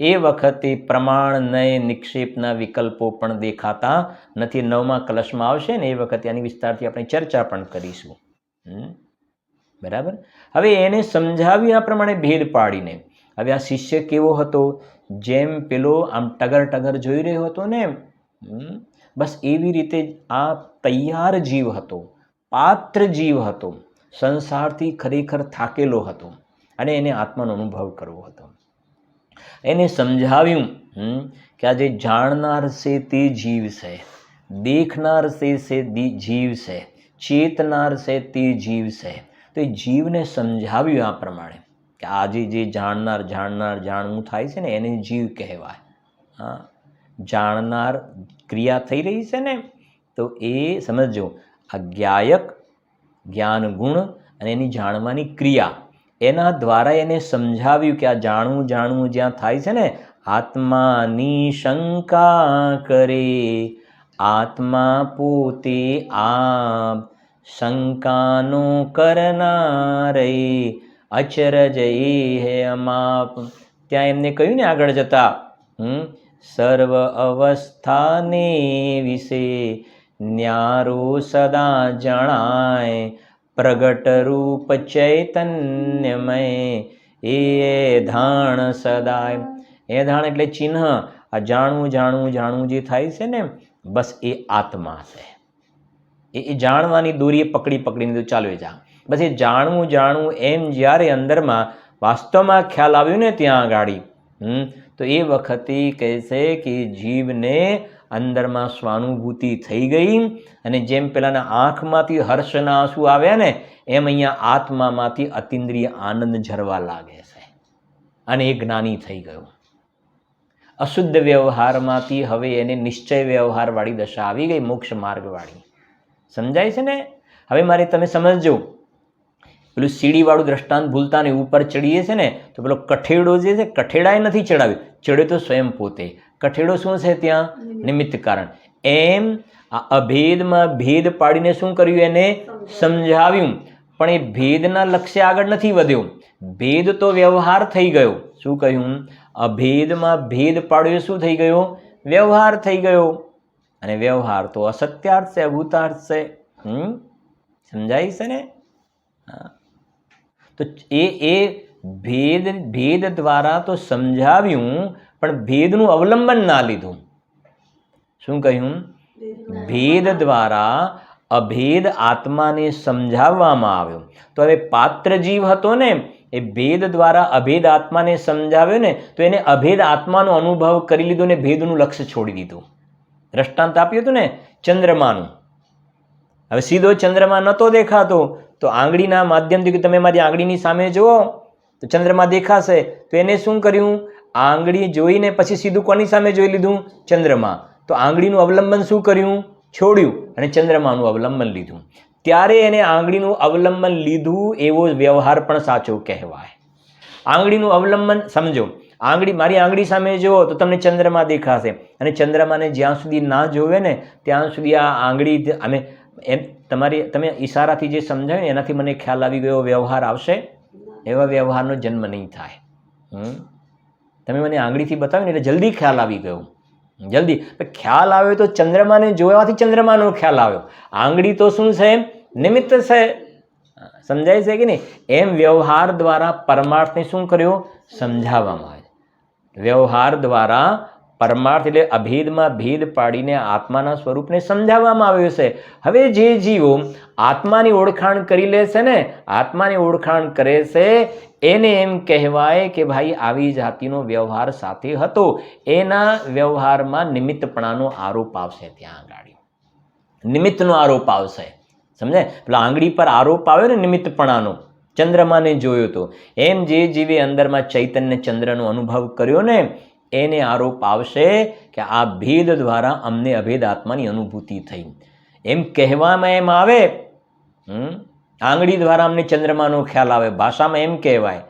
[SPEAKER 1] એ વખતે પ્રમાણ, નય, નિક્ષેપના વિકલ્પો પણ દેખાતા નથી. 9મા કલશમાં આવશે ને એ વખતે આની વિસ્તારથી આપણે ચર્ચા પણ કરીશું. બરાબર. હવે એને સમજાવ્યું આ પ્રમાણે ભેદ પાડીને. હવે આ શિષ્ય કેવો હતો? જેમ પેલો આમ ટગર ટગર જોઈ રહ્યો હતો ને, બસ એવી રીતે આ તૈયાર જીવ હતો, પાત્ર જીવ હતો, સંસારથી ખરેખર થાકેલો હતો અને એને આત્માનો અનુભવ કરવો હતો. એને સમજાવ્યું કે આ જે જાણનાર છે તે જીવ છે, દેખનાર છે જીવ છે, ચેતનાર છે તે જીવ છે. તો એ જીવને સમજાવ્યું આ પ્રમાણે કે આજે જે જાણવું થાય છે ને એને જીવ કહેવાય. હા, જાણનાર ક્રિયા થઈ રહી છે ને તો એ સમજો આ જ્ઞાન ગુણ અને એની જાણવાની ક્રિયા, એના દ્વારા એને સમજાવ્યું કે આ જાણવું જ્યાં થાય છે ને, આત્માની શંકા કરે, આત્મા પોતે આપ શંકાનો કરનારે, અચરજ એ હે અમાપ. ત્યાં એમને કહ્યું ને આગળ જતા, સર્વ અવસ્થાને વિશે ન્યારો સદા જણાય, પ્રગટ રૂપ ચૈતન્યમય એ ધાણ સદાય. એ ધાણ એટલે ચિહ્ન. આ જાણવું જે થાય છે ને બસ એ આત્મા છે. એ જાણવાની દોરીએ પકડીને તો ચાલો જા. બસ એ જાણવું એમ જ્યારે અંદરમાં વાસ્તવમાં ખ્યાલ આવ્યો ને ત્યાં આગાડી, તો એ વખતે કહે છે કે જીવને અંદરમાં સ્વાનુભૂતિ થઈ ગઈ. અને જેમ પેલાના આંખમાંથી હર્ષના આંસુ આવ્યા ને એમ અહીંયા આત્મામાંથી અતિન્દ્રિય આનંદ ઝરવા લાગે છે અને એ જ્ઞાની થઈ ગયો. અશુદ્ધ વ્યવહારમાંથી હવે એને નિશ્ચય વ્યવહારવાળી દશા આવી ગઈ, મોક્ષ માર્ગવાળી. સમજાય છે ને? હવે મારે તમે સમજજો, પેલું સીડીવાળું દ્રષ્ટાંત ભૂલતા ને, ઉપર ચડીએ છે ને તો પેલો કઠેડો જે છે, કઠેડાએ નથી ચડાવ્યો, ચડ્યો તો સ્વયં પોતે. કઠેડો શું છે ત્યાં? નિમિત્ત કારણ. એમ આ અભેદમાં ભેદ પાડીને શું કર્યું? એને સમજાવ્યું. પણ એ ભેદના લક્ષ્ય આગળ નથી વધ્યો. ભેદ તો વ્યવહાર થઈ ગયો. શું કહ્યું? અભેદમાં ભેદ પાડ્યો, શું થઈ ગયો? વ્યવહાર થઈ ગયો. અને વ્યવહાર તો અસત્યાર્થ છે, અભૂતાર્થ છે. સમજાય છે ને? તો એ ભેદ દ્વારા તો સમજાવ્યું, પણ ભેદનું અવલંબન ના લીધું. શું કહ્યું? ભેદ દ્વારા અભેદ આત્માને સમજાવવામાં આવ્યો. તો હવે પાત્ર જીવ હતો ને, એ ભેદ દ્વારા અભેદ આત્માને સમજાવ્યો ને, તો એને અભેદ આત્માનો અનુભવ કરી લીધો ને ભેદનું લક્ષ્ય છોડી દીધું. દ્રષ્ટાંત આપ્યું હતું ને ચંદ્રમાનું. હવે સીધો ચંદ્રમા નહોતો દેખાતો, તો આંગળીના માધ્યમથી કે તમે મારી આંગળીની સામે જુઓ તો ચંદ્રમા દેખાશે. તો એને શું કર્યું? આંગળી જોઈને પછી સીધું કોની સામે જોઈ લીધું? ચંદ્રમા. તો આંગળીનું અવલંબન શું કર્યું? છોડ્યું અને ચંદ્રમાનું અવલંબન લીધું. ત્યારે એને આંગળીનું અવલંબન લીધું એવો વ્યવહાર પણ સાચો કહેવાય. આંગળીનું અવલંબન સમજો, મારી આંગળી સામે જુઓ તો તમને ચંદ્રમા દેખાશે, અને ચંદ્રમાને જ્યાં સુધી ના જોવે ને ત્યાં સુધી આ આંગળી તમે ઈશારાથી જે સમજાવે ને એનાથી મને ખ્યાલ આવી ગયો વ્યવહાર આવશે? એવા વ્યવહારનો જન્મ નહીં થાય. તમે મને આંગળીથી બતાવ્યું ને એટલે જલ્દી ખ્યાલ આવી ગયો. જલ્દી ખ્યાલ આવ્યો તો ચંદ્રમાને જોવાથી ચંદ્રમાનો ખ્યાલ આવ્યો. આંગળી તો શું છે? નિમિત્ત છે. સમજાય છે કે નહીં? એમ વ્યવહાર દ્વારા પરમાર્થને શું કર્યો? સમજાવવામાં આવે. વ્યવહાર દ્વારા પરમાર્થ એટલે અભેદમાં ભેદ પાડીને આત્માના સ્વરૂપને સમજાવવામાં આવ્યું છે. હવે જે જીવો આત્માની ઓળખાણ કરી લે છે ને, આત્માની ઓળખાણ કરે છે, એને એમ કહેવાય કે ભાઈ આવી જાતિનો વ્યવહાર સાથે હતો. એના વ્યવહારમાં નિમિત્તપણાનો આરોપ આવશે. ત્યાં આગળ નિમિત્તનો આરોપ આવશે. સમજાય? પેલા આંગળી પર આરોપ આવ્યો ને નિમિત્તપણાનો, ચંદ્રમાને જોયો તો. એમ જે જીવે અંદરમાં ચૈતન્ય ચંદ્રનો અનુભવ કર્યો ને એને આરોપ આવશે કે આ ભેદ દ્વારા અમને અભેદ આત્માની અનુભૂતિ થઈ. એમ કહેવામાં એમ આવે, આંગળી દ્વારા અમને ચંદ્રમાનો ખ્યાલ આવે, ભાષામાં એમ કહેવાય.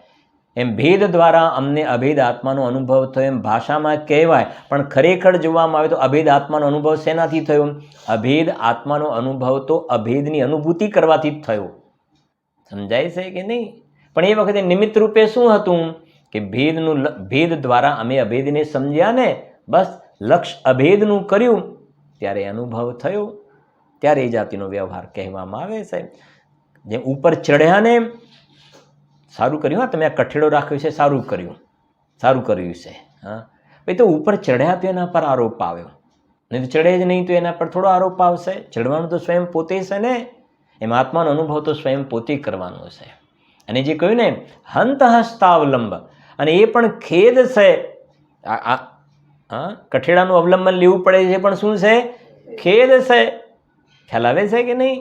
[SPEAKER 1] એમ ભેદ દ્વારા અમને અભેદ આત્માનો અનુભવ થયો, એમ ભાષામાં કહેવાય. પણ ખરેખર જોવામાં આવે તો અભેદ આત્માનો અનુભવ શેનાથી થયો? અભેદ આત્માનો અનુભવ તો અભેદની અનુભૂતિ કરવાથી જ થયો. સમજાય છે કે નહીં? પણ એ વખતે નિમિત્ત રૂપે શું હતું કે ભેદ દ્વારા અમે અભેદને સમજ્યા ને, બસ લક્ષ અભેદનું કર્યું ત્યારે અનુભવ થયો, ત્યારે એ જાતિનો વ્યવહાર કહેવામાં આવે છે. જે ઉપર ચડ્યા ને સારું કર્યું, હા તમે આ કઠેડો રાખ્યો છે, સારું કર્યું છે. હા ભાઈ, તો ઉપર ચડ્યા તો એના પર આરોપ આવ્યો, નહીં તો ચડે જ નહીં તો એના પર થોડો આરોપ આવશે. ચડવાનું તો સ્વયં પોતે છે ને, એમ આત્માનો અનુભવ તો સ્વયં પોતે કરવાનો છે. અને જે કહ્યું ને હંત હસ્તાવલંબ, અને એ પણ ખેદ છે. કઠેડાનું અવલંબન લેવું પડે છે, પણ શું છે? ખેદ છે. ખ્યાલ આવે છે કે નહીં?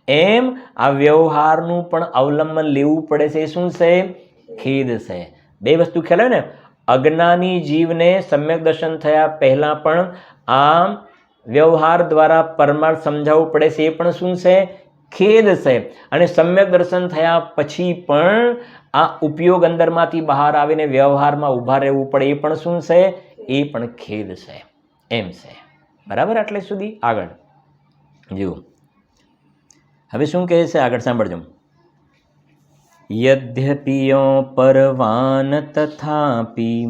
[SPEAKER 1] એમ આ વ્યવહારનું પણ અવલંબન લેવું પડે છે. શું છે? ખેદ છે. બે વસ્તુ ખ્યાલ આવે ને, અજ્ઞાની જીવને સમ્યક દર્શન થયા પહેલાં પણ આ વ્યવહાર દ્વારા પરમાર્થ સમજાવવું પડે છે, એ પણ શું છે? ખેદ છે. અને સમ્યક દર્શન થયા પછી પણ આ ઉપયોગ અંદરમાંથી બહાર આવીને વ્યવહારમાં ઊભા રહેવું પડે, એ પણ શું છે? એ પણ ખેદ છે. એમ છે. બરાબર? આટલે સુધી આગળ જુઓ. હવે શું કહે છે આગળ સાંભળજો. યદ્યપિ પરવાન તથાપી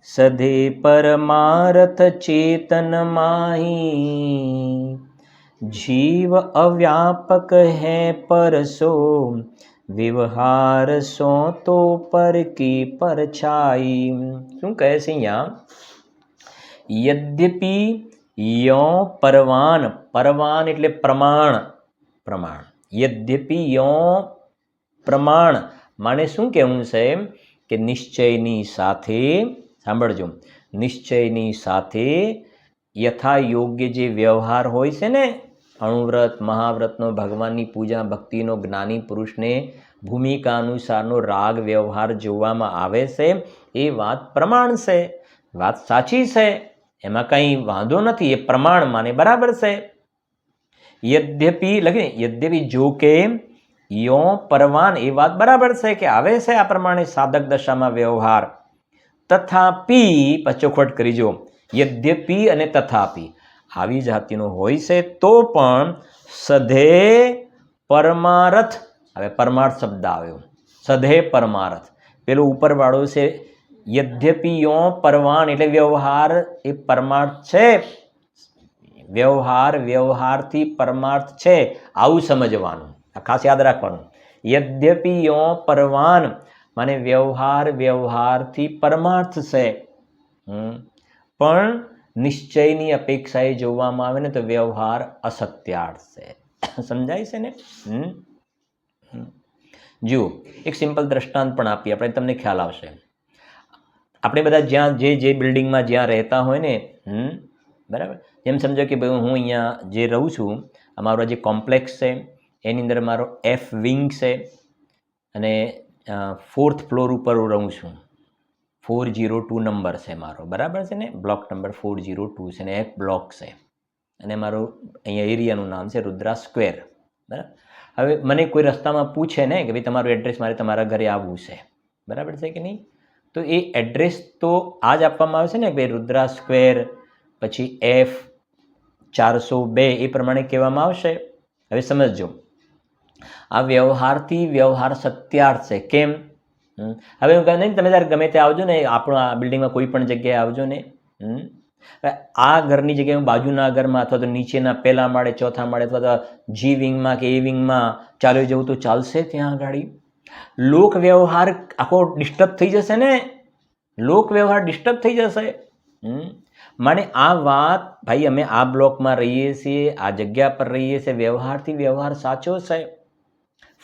[SPEAKER 1] સદે પરમાર્થ ચેતન માહી જીવ અવ્યાપક હૈ પરસો વ્યવહાર સો તો પર કી પરછાઈ. શું કહે છે અહીંયા? યદ્યપિ યો પરવાન, પરવાન એટલે પ્રમાણ, પ્રમાણ. યદ્યપિ યો પ્રમાણ માને શું કહેવું છે? કે નિશ્ચયની સાથે, સાંભળજો, નિશ્ચયની સાથે યથા યોગ્ય જે વ્યવહાર હોય છે ને, અણુવ્રત મહાવ્રતનો, ભગવાનની પૂજા ભક્તિનો, જ્ઞાની પુરુષને ભૂમિકા અનુસારનો રાગ વ્યવહાર જોવામાં આવે છે, એ વાત પ્રમાણ છે, વાત સાચી છે, એમાં કંઈ વાંધો નથી. એ પ્રમાણ માને બરાબર છે. યદ્યપિ લખીને, યદ્યપિ જો કે યો પરવાન, એ વાત બરાબર છે કે આવે છે આ પ્રમાણે સાધક દશામાં વ્યવહાર. તથાપી, પચોખવટ કરી જો, યદ્યપિ અને તથાપી આવી જાતિનો હોય છે તો પણ સધે પરમાર્થ, હવે પરમાર્થ શબ્દ આવ્યો, સધે પરમાર્થ, પેલો ઉપરવાળો છે યદ્યપિ યો પરવાન એટલે વ્યવહાર એ પરમાર્થ છે, વ્યવહાર વ્યવહારથી પરમાર્થ છે, આવું સમજવાનું, આ ખાસ યાદ રાખવાનું. યદ્યપિ યો પરવાન માને વ્યવહાર વ્યવહારથી પરમાર્થ છે, પણ નિશ્ચયની અપેક્ષાએ જોવામાં આવે ને તો વ્યવહાર અસત્યાર્થ છે. સમજાય છે ને? જુઓ, એક સિમ્પલ દ્રષ્ટાંત પણ આપીએ આપણે, તમને ખ્યાલ આવશે. આપણે બધા જ્યાં જે બિલ્ડિંગમાં જ્યાં રહેતા હોય ને, બરાબર, જેમ સમજો કે ભાઈ હું અહીંયા જે રહું છું, અમારો જે કોમ્પ્લેક્સ છે એની અંદર મારો F વિંગ છે અને 4th ફ્લોર ઉપર હું રહું છું. 402 નંબર છે મારો, બરાબર છે ને? બ્લોક નંબર 402 છે ને F બ્લોક છે, અને મારું અહીંયા એરિયાનું નામ છે રુદ્રા સ્ક્વેર. બરાબર. હવે મને કોઈ રસ્તામાં પૂછે ને કે ભાઈ તમારું એડ્રેસ મારે તમારા ઘરે આવવું છે, બરાબર છે કે નહીં? તો એ એડ્રેસ તો આ જ આપવામાં આવે છે ને, ભાઈ રુદ્રા સ્ક્વેર પછી F402 એ પ્રમાણે કહેવામાં આવશે. હવે સમજજો, આ વ્યવહારથી વ્યવહાર સત્યાર્થ છે. કેમ? હવે હું કહે નહીં, તમે ત્યારે ગમે તે આવજો ને, આપણા આ બિલ્ડિંગમાં કોઈ પણ જગ્યાએ આવજો ને, આ ઘરની જગ્યાએ હું બાજુના ઘરમાં અથવા તો નીચેના પહેલા માળે, ચોથા માળે અથવા તો જી વિંગમાં કે એ વિંગમાં ચાલ્યો જવું તો ચાલશે? ત્યાં આગળ લોક વ્યવહાર આખો ડિસ્ટર્બ થઈ જશે ને, લોક વ્યવહાર ડિસ્ટર્બ થઈ જશે. માને આ વાત, ભાઈ અમે આ બ્લોકમાં રહીએ છીએ, આ જગ્યા પર રહીએ છીએ, વ્યવહારથી વ્યવહાર સાચો છે.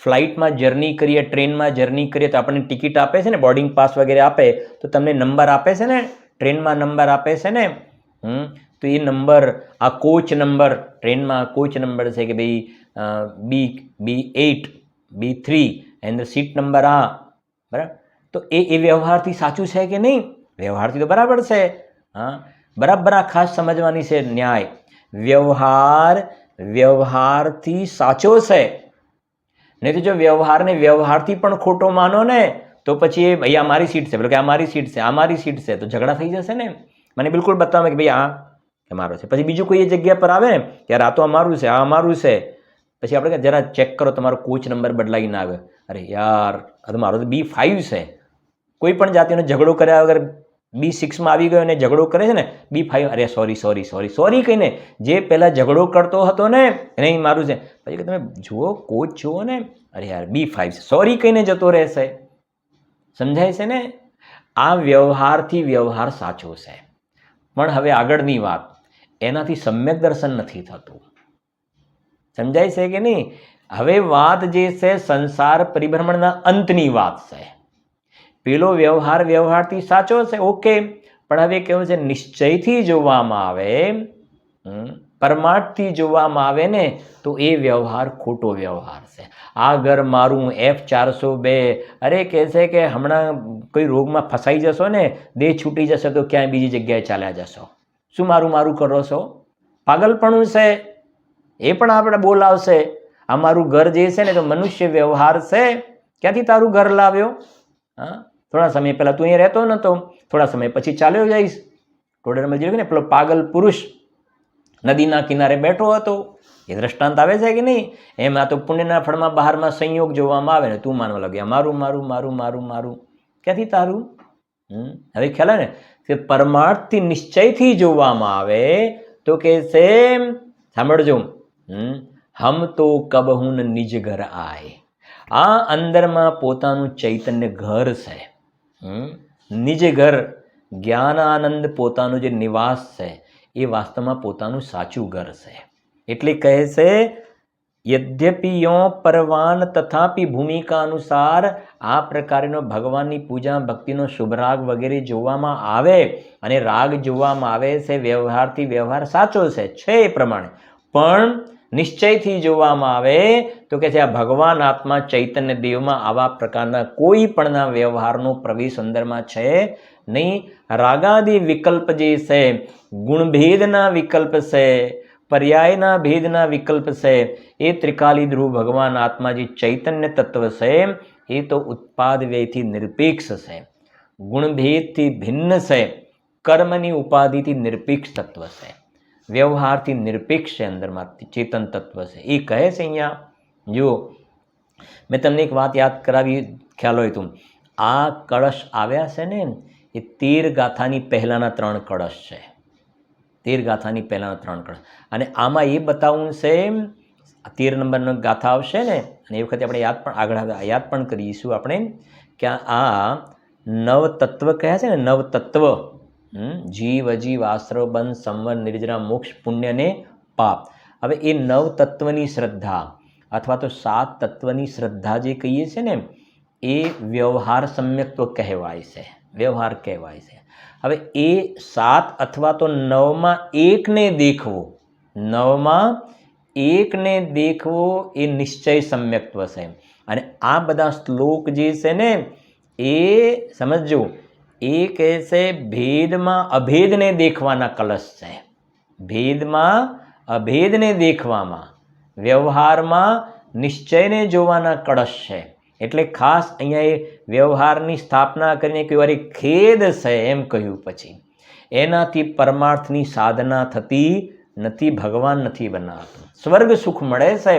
[SPEAKER 1] ફ્લાઇટમાં જર્ની કરીએ, ટ્રેનમાં જર્ની કરીએ તો આપણને ટિકિટ આપે છે ને, બોર્ડિંગ પાસ વગેરે આપે તો તમને નંબર આપે છે ને, ટ્રેનમાં નંબર આપે છે ને. તો એ નંબર, આ કોચ નંબર, ટ્રેનમાં કોચ નંબર છે કે ભાઈ B8 B3 એની સીટ નંબર આ, બરાબર. તો એ વ્યવહારથી સાચું છે કે નહીં? વ્યવહારથી તો બરાબર છે. હા, બરાબર. આ ખાસ સમજવાની છે ન્યાય. વ્યવહાર વ્યવહારથી સાચો છે, નહીં તો જો વ્યવહારને વ્યવહારથી પણ ખોટો માનો ને તો પછી એ ભાઈ આ મારી સીટ છે, પેલો કે આ મારી સીટ છે, આ મારી સીટ છે, તો ઝઘડા થઈ જશે ને. મને બિલકુલ બતાવે કે ભાઈ આ અમારો છે, પછી બીજું કોઈ એ જગ્યા પર આવે ને ત્યારે આ તો અમારું છે, આ અમારું છે, પછી આપણે જરા ચેક કરો તમારો કોચ નંબર બદલાઈ ના આવે, અરે યાર આ તો મારો તો B5 છે. કોઈ પણ જાતિનો ઝઘડો કર્યા વગર B6માં આવી ગયો અને ઝઘડો કરે છે ને B5, અરે સોરી કહીને જે પહેલાં ઝઘડો કરતો હતો ને નહીં મારું છે, પછી તમે જુઓ કોચ જુઓ ને, અરે યાર B5 છે, સોરી કહીને જતો રહેશે. સમજાય છે ને? આ વ્યવહારથી વ્યવહાર સાચો છે. પણ હવે આગળની વાત, એનાથી સમ્યક દર્શન નથી થતું. સમજાય છે કે નહીં? હવે વાત જે છે સંસાર પરિભ્રમણના અંતની વાત છે. પેલો વ્યવહાર વ્યવહારથી સાચો છે, ઓકે, પણ હવે કેવું છે નિશ્ચયથી જોવામાં આવે, પરમાર્થથી જોવામાં આવે ને તો એ વ્યવહાર ખોટો વ્યવહાર છે. આ ઘર મારું F402, અરે કહે છે કે હમણાં કોઈ રોગમાં ફસાઈ જશો ને, દેહ છૂટી જશે તો ક્યાંય બીજી જગ્યાએ ચાલ્યા જશો. શું મારું મારું કરો છો? પાગલપણું છે. એ પણ આપણે બોલાવશે આ મારું ઘર જે છે ને તો મનુષ્ય વ્યવહાર છે. ક્યાંથી તારું ઘર લાવ્યો? હા, થોડા સમય પહેલાં તું અહીંયા રહેતો નહોતો, થોડા સમય પછી ચાલ્યો જઈશ. ટોડરમાં જોયું ને પેલો પાગલ પુરુષ નદીના કિનારે બેઠો હતો, એ દ્રષ્ટાંત આવે છે કે નહીં? એમ આ તો પુણ્યના ફળમાં બહારમાં સંયોગ જોવામાં આવે ને તું માનવા લાગ્યા મારું મારું મારું મારું મારું. ક્યાંથી તારું? હવે ખ્યાલ આવે ને કે પરમાર્થથી નિશ્ચયથી જોવામાં આવે તો કે છે, સાંભળજો, હમ તો કબહુન નિજ ઘર આય. આ અંદરમાં પોતાનું ચૈતન્ય ઘર છે, નિજ ઘર, જ્ઞાનાનંદ પોતાનું જે નિવાસ છે એ વાસ્તવમાં પોતાનું સાચું ઘર છે. એટલે કહે છે યદ્યપિ યો પરવાન તથાપિ ભૂમિકા અનુસાર આ પ્રકારનો ભગવાનની પૂજા ભક્તિનો શુભ રાગ વગેરે જોવામાં આવે અને રાગ જોવામાં આવે છે, વ્યવહારથી વ્યવહાર સાચો છે એ પ્રમાણે, પણ નિશ્ચયથી જોવામાં આવે તો કે છે આ ભગવાન આત્મા ચૈતન્ય દેવમાં આવા પ્રકારના કોઈ પણના વ્યવહારનો પ્રવેશ અંદરમાં છે નહીં. રાગાદી વિકલ્પ જે છે, ગુણભેદના વિકલ્પ છે, પર્યાયના ભેદના વિકલ્પ છે, એ ત્રિકાલી ધ્રુવ ભગવાન આત્મા જે ચૈતન્ય તત્વ છે એ તો ઉત્પાદ વ્યયથી નિરપેક્ષ છે, ગુણભેદથી ભિન્ન છે, કર્મની ઉપાધિથી નિરપેક્ષ તત્વ છે, વ્યવહારથી નિરપેક્ષ છે, અંદરમાં ચેતન તત્વ છે. એ કહે છે અહીંયા, જો મેં તમને એક વાત યાદ કરાવી, ખ્યાલ હોય તું, આ કળશ આવ્યા છે ને એ 13 ગાથાની પહેલાંના 3 કળશ છે, 13 ગાથાની પહેલાંના 3 કળશ. અને આમાં એ બતાવવું છે, 13 નંબરનો ગાથા આવશે ને, અને એ વખતે આપણે યાદ પણ કરીશું આપણે કે આ નવ તત્વ કહે છે ને, નવ તત્વ, જીવ અજીવ આશ્રવ બંધ સંવર નિર્જરા મોક્ષ પુણ્ય ને પાપ. હવે એ નવ તત્વની શ્રદ્ધા અથવા તો 7 તત્વની શ્રદ્ધા જે કહીએ છીએ ને એ વ્યવહાર સમ્યક્ત્વ કહેવાય છે, વ્યવહાર કહેવાય છે. હવે એ 7 અથવા તો 9માં એકને દેખવો, 9માં એકને દેખવો એ નિશ્ચય સમ્યક્ત્વ છે. અને આ બધા શ્લોક જે છે ને એ સમજો, એ કહે છે ભેદમાં અભેદને દેખવાના કલશ છે, ભેદમાં અભેદને દેખવામાં, વ્યવહારમાં નિશ્ચયને જોવાના કળશ છે. એટલે ખાસ અહીંયા એ વ્યવહારની સ્થાપના કરીને કોઈ વાર ખેદ છે એમ કહ્યું, પછી એનાથી પરમાર્થની સાધના થતી નથી, ભગવાન નથી બનાવતું. સ્વર્ગ સુખ મળે છે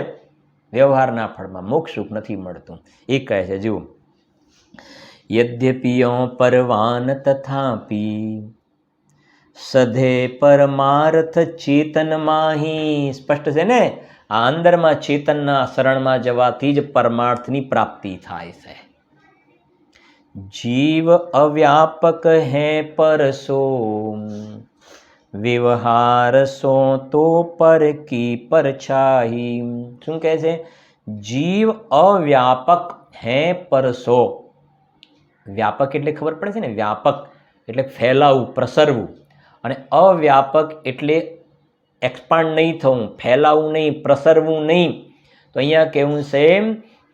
[SPEAKER 1] વ્યવહારના ફળમાં, મોક્ષ સુખ નથી મળતું. એ કહે છે જુઓ, યદ્યપિ યો પરવાન તથાપી સધે પરમાર્થ ચેતન માહી. સ્પષ્ટ છે ને? આ અંદરમાં ચેતનના શરણમાં જવાથી જ પરમાર્થની પ્રાપ્તિ થાય છે. જીવ અવ્યાપક હે પરસો વ્યવહાર સો તો પર કી પરછાઈ. શું કહે છે? જીવ અવ્યાપક હે પરસો. વ્યાપક એટલે ખબર પડે છે ને, વ્યાપક એટલે ફેલાવું, પ્રસરવું, અને અવ્યાપક એટલે એક્સપાન્ડ નહીં થવું, ફેલાવું નહીં, પ્રસરવું નહીં. તો અહીંયા કહેવું છે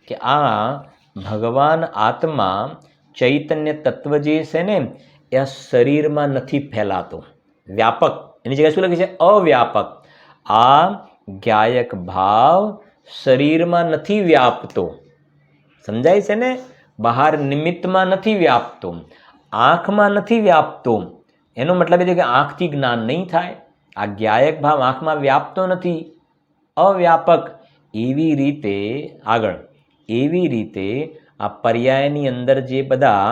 [SPEAKER 1] કે આ ભગવાન આત્મા ચૈતન્ય તત્વ જે છે ને એ આ શરીરમાં નથી ફેલાતો, વ્યાપક. એની જગ્યાએ શું લખે છે? અવ્યાપક. આ જ્ઞાયક ભાવ શરીરમાં નથી વ્યાપતો, સમજાય છે ને? બહાર નિમિત્તમાં નથી વ્યાપતો, આંખમાં નથી વ્યાપતો. એનો મતલબ એ છે કે આંખથી જ્ઞાન નહીં થાય. આ જ્ઞાયક ભાવ આંખમાં વ્યાપતો નથી, અવ્યાપક. એવી રીતે આગળ, એવી રીતે આ પર્યાયની અંદર જે બધા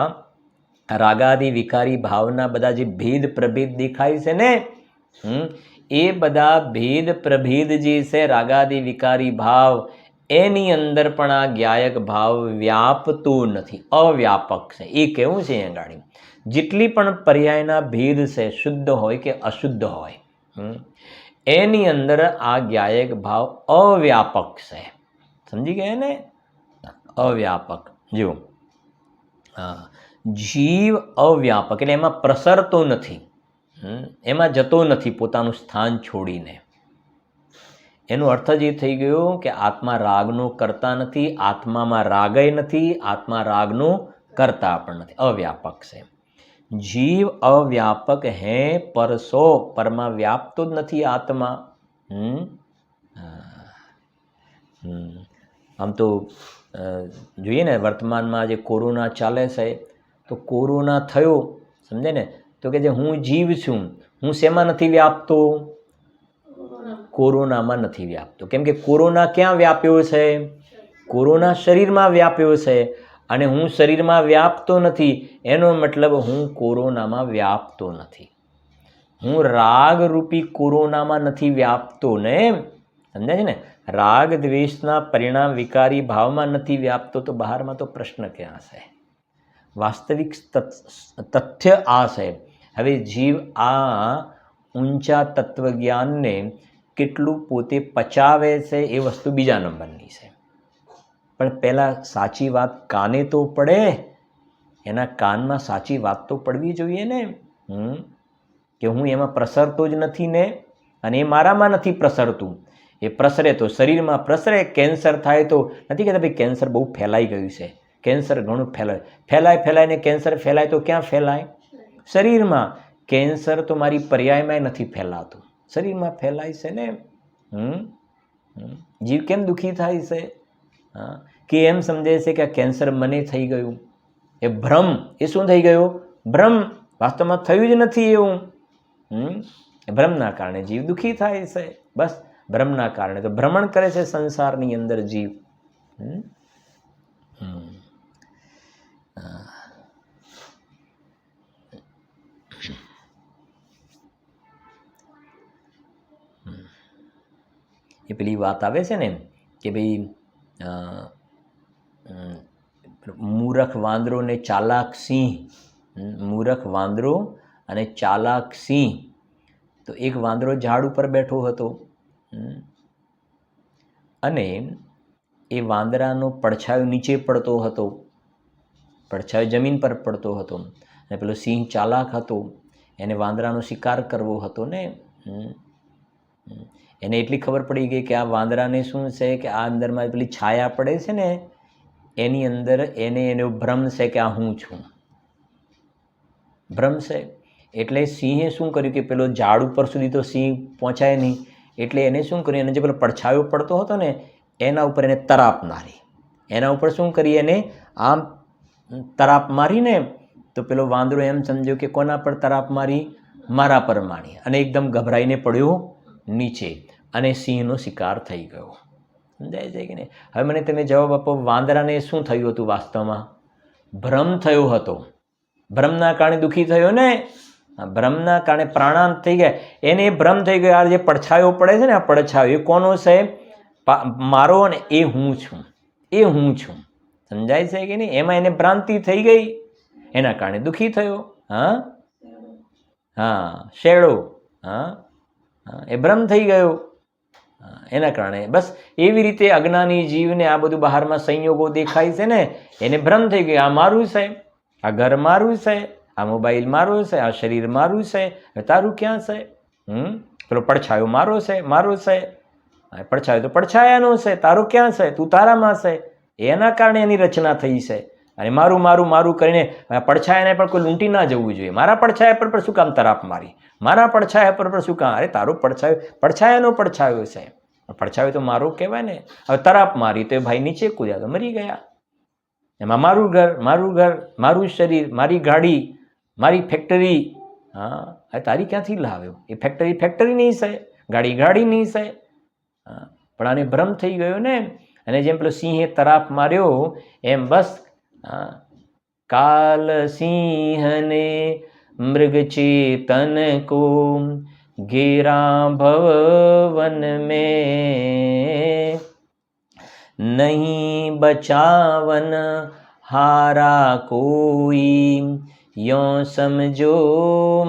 [SPEAKER 1] રાગાદિ વિકારી ભાવના બધા જે ભેદ પ્રભેદ દેખાય છે ને, એ બધા ભેદ પ્રભેદ જે છે રાગાદિ વિકારી ભાવ, એની અંદર પણ આ જ્ઞાયક ભાવ વ્યાપતો નથી, અવ્યાપક છે. એ કેવું છે અહીંયા ગાડી? જેટલી પણ પર્યાયના ભેદ છે, શુદ્ધ હોય કે અશુદ્ધ હોય, એની અંદર આ જ્ઞાયક ભાવ અવ્યાપક છે. સમજી ગયા ને? અવ્યાપક. જો જીવ અવ્યાપક એટલે એમાં પ્રસરતો નથી, એમાં જતો નથી પોતાનું સ્થાન છોડીને. એનો અર્થ જ એ થઈ ગયો કે આત્મા રાગનો કરતા નથી, આત્મામાં રાગય નથી, આત્મા રાગનો કરતા પણ નથી, અવ્યાપક છે. જીવ અવ્યાપક હે પરસો, પરમાં વ્યાપતો જ નથી આત્મા. આમ તો જોઈએ ને, વર્તમાનમાં જે કોરોના ચાલે છે, તો કોરોના થયો, સમજે ને, તો કે જે હું જીવ છું, હું શેમાં નથી વ્યાપતો? કોરોનામાં નથી વ્યાપતો. કેમ કે કોરોના ક્યાં વ્યાપ્યો છે? કોરોના શરીરમાં વ્યાપ્યો છે, અને હું શરીરમાં વ્યાપતો નથી. એનો મતલબ હું કોરોનામાં વ્યાપતો નથી, હું રાગરૂપી કોરોનામાં નથી વ્યાપતો ને. સમજાય છે ને? રાગ દ્વેષના પરિણામ વિકારી ભાવમાં નથી વ્યાપતો, તો બહારમાં તો પ્રશ્ન ક્યાં છે? વાસ્તવિક તથ્ય આ છે. હવે જીવ આ ઊંચા તત્વજ્ઞાનને કેટલું પોતે પચાવે છે એ વસ્તુ બીજા નંબરની છે. પણ પહેલાં સાચી વાત કાને તો પડે, એના કાનમાં સાચી વાત તો પડવી જોઈએ ને, કે હું એમાં પ્રસરતો જ નથી ને, અને એ મારામાં નથી પ્રસરતું. એ પ્રસરે તો શરીરમાં પ્રસરે. કેન્સર થાય તો નથી કહેતા ભાઈ કેન્સર બહુ ફેલાઈ ગયું છે, કેન્સર ઘણું ફેલાયને કેન્સર ફેલાય તો ક્યાં ફેલાય? શરીરમાં. કેન્સર તો મારી પર્યાયમાં નથી ફેલાતું, શરીરમાં ફેલાય છે ને. જીવ કેમ દુઃખી થાય છે? કે એમ સમજે છે કે આ કેન્સર મને થઈ ગયું. એ ભ્રમ. એ શું થઈ ગયો? ભ્રમ. વાસ્તવમાં થયું જ નથી એવું. ભ્રમના કારણે જીવ દુઃખી થાય છે. બસ ભ્રમના કારણે તો ભ્રમણ કરે છે સંસારની અંદર જીવ. એ પેલી વાત આવે છે ને કે ભાઈ મૂરખ વાંદરો ને ચાલાક સિંહ, મૂરખ વાંદરો અને ચાલાક સિંહ. તો એક વાંદરો ઝાડ ઉપર બેઠો હતો, અને એ વાંદરાનો પડછાયો નીચે પડતો હતો, પડછાયો જમીન પર પડતો હતો, અને પેલો સિંહ ચાલાક હતો, એને વાંદરાનો શિકાર કરવો હતો ને. એને એટલી ખબર પડી ગઈ કે આ વાંદરાને શું છે કે આ અંદરમાં પેલી છાયા પડે છે ને, એની અંદર એનો ભ્રમ છે કે આ હું છું, ભ્રમ છે. એટલે સિંહે શું કર્યું કે પેલો ઝાડ ઉપર સુધી તો સિંહ પહોંચાય નહીં, એટલે એને શું કર્યું, એને જે પેલો પડછાયો પડતો હતો ને એના ઉપર એને તરાપ મારી. એના ઉપર શું કરી, એને આમ તરાપ મારીને તો પેલો વાંદરો એમ સમજ્યો કે કોના પર તરાપ મારી? મારા પર મારી, અને એકદમ ગભરાઈને પડ્યો નીચે, અને સિંહનો શિકાર થઈ ગયો. સમજાય છે કે નહીં? હવે મને તમે જવાબ આપો, વાંદરાને શું થયું હતું? વાસ્તવમાં ભ્રમ થયો હતો. ભ્રમના કારણે દુઃખી થયો ને, ભ્રમના કારણે પ્રાણાંત થઈ ગયા. એને ભ્રમ થઈ ગયો, આ જે પડછાયો પડે છે ને, આ પડછાયો એ કોનો છે? મારો, અને એ હું છું, એ હું છું. સમજાય છે કે નહીં? એમાં એને ભ્રાંતિ થઈ ગઈ, એના કારણે દુઃખી થયો. શેડો. એ ભ્રમ થઈ ગયો એના કારણે. બસ એવી રીતે અજ્ઞાની જીવને આ બધું બહારમાં સંયોગો દેખાય છે ને, એને ભ્રમ થઈ ગયો, આ મારું છે, આ ઘર મારું છે, આ મોબાઈલ મારો છે, આ શરીર મારું છે. તારું ક્યાં છે? પેલો પડછાયો મારો છે, મારો છે. પડછાયો તો પડછાયાનો છે, તારો ક્યાં છે? તું તારામાં છે. એના કારણે એની રચના થઈ છે. અને મારું મારું મારું કરીને પડછાયાને પણ કોઈ લૂંટી ના જવું જોઈએ. મારા પડછાયા પર શું કામ તરાપ મારી? મારા પડછાયા પર શું કામ? અરે તારો પડછાયો પડછાયાનો પડછાયો છે. પડછાયો તો મારો કહેવાય ને. હવે તરાપ મારી તો એ ભાઈ નીચે કૂદ્યા તો મરી ગયા. એમાં મારું ઘર, મારું શરીર, મારી ગાડી, મારી ફેક્ટરી. હા, હવે તારી ક્યાંથી લાવ્યો? એ ફેક્ટરી નહીં છે, ગાડી નહીં છે. હા, પણ આને ભ્રમ થઈ ગયો ને. અને જેમ પેલો સિંહે તરાપ માર્યો એમ બસ કાલ સિંહને મૃગ ચેતન કો घेरा भवन में नहीं बचावन हारा कोई यो समझो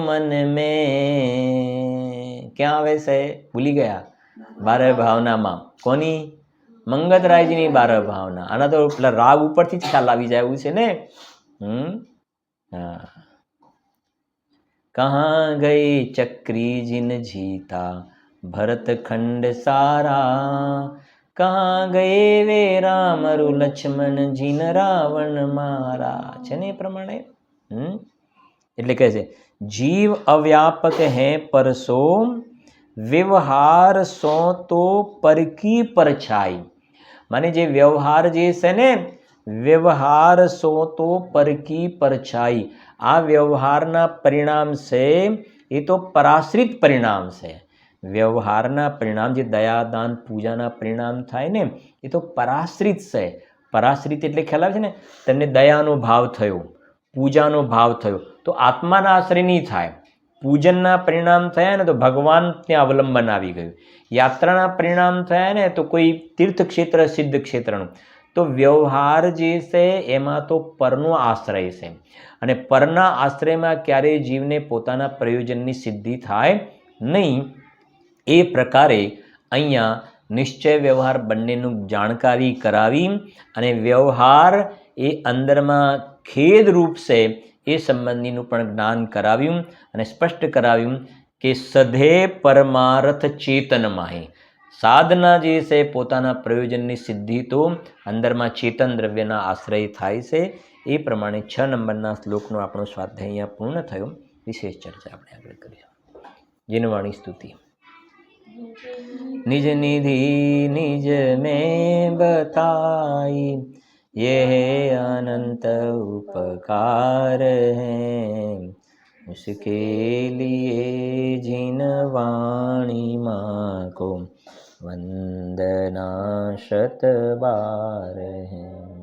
[SPEAKER 1] मन में. ક્યાં આવે છે? ભૂલી ગયા. 12 ભાવનામાં. કોની? મંગતરાયજીની 12 ભાવના. આના તો પેલા રાગ ઉપરથી જ ખ્યાલ આવી જાય એવું છે ને. હા. कहाँ गए चक्री जिन जीता भरत खंड सारा, कहाँ गए वे राम रु लक्ष्मण जिन रावण मारा. છે ને એ પ્રમાણે. એટલે કહે છે જીવ અવ્યાપક હૈ પરસો વ્યવહાર સો તો પર કી પરછાઈ. માને જે વ્યવહાર જે છે ને, વ્યવહાર સો તો પર કી પરછાઈ. આ વ્યવહારના પરિણામ છે એ તો પરાશ્રિત પરિણામ છે. વ્યવહારના પરિણામ જે દયાદાન પૂજાના પરિણામ થાય ને એ તો પરાશ્રિત છે. પરાશ્રિત એટલે ખ્યાલ આવે છે ને, તમને દયાનો ભાવ થયો, પૂજાનો ભાવ થયો તો આત્માના આશ્રય નહીં થાય. પૂજનના પરિણામ થયા ને તો ભગવાન ત્યાં અવલંબન આવી ગયું. યાત્રાના પરિણામ થયા ને તો કોઈ તીર્થક્ષેત્ર સિદ્ધ ક્ષેત્રનું. તો વ્યવહાર જે છે એમાં તો પરનો આશ્રય છે. અને પરના આશ્રયમાં ક્યારેય જીવને પોતાના પ્રયોજનની સિદ્ધિ થાય નહીં. એ પ્રકારે અહીંયા નિશ્ચય વ્યવહાર બંનેનું જાણકારી કરાવી અને વ્યવહાર એ અંદરમાં ખેદરૂપ છે એ સંબંધીનું પણ જ્ઞાન કરાવ્યું અને સ્પષ્ટ કરાવ્યું કે સધે પરમાર્થ ચેતનમાં. સાધના જે છે પોતાના પ્રયોજનની સિદ્ધિ તો અંદરમાં ચેતન દ્રવ્યના આશ્રય થાય છે. એ પ્રમાણે 6 નંબરના શ્લોકનો આપણો સ્વાધ્યાય અહીંયા પૂર્ણ થયો. વિશેષ ચર્ચા આપણે આગળ કરીશું. જીનવાણી સ્તુતિ. નિજ નિધિ નિજ મેં बताई, ये अनंत उपकार है, उसके लिए जिनवाणी माँ को वंदना शत बार है.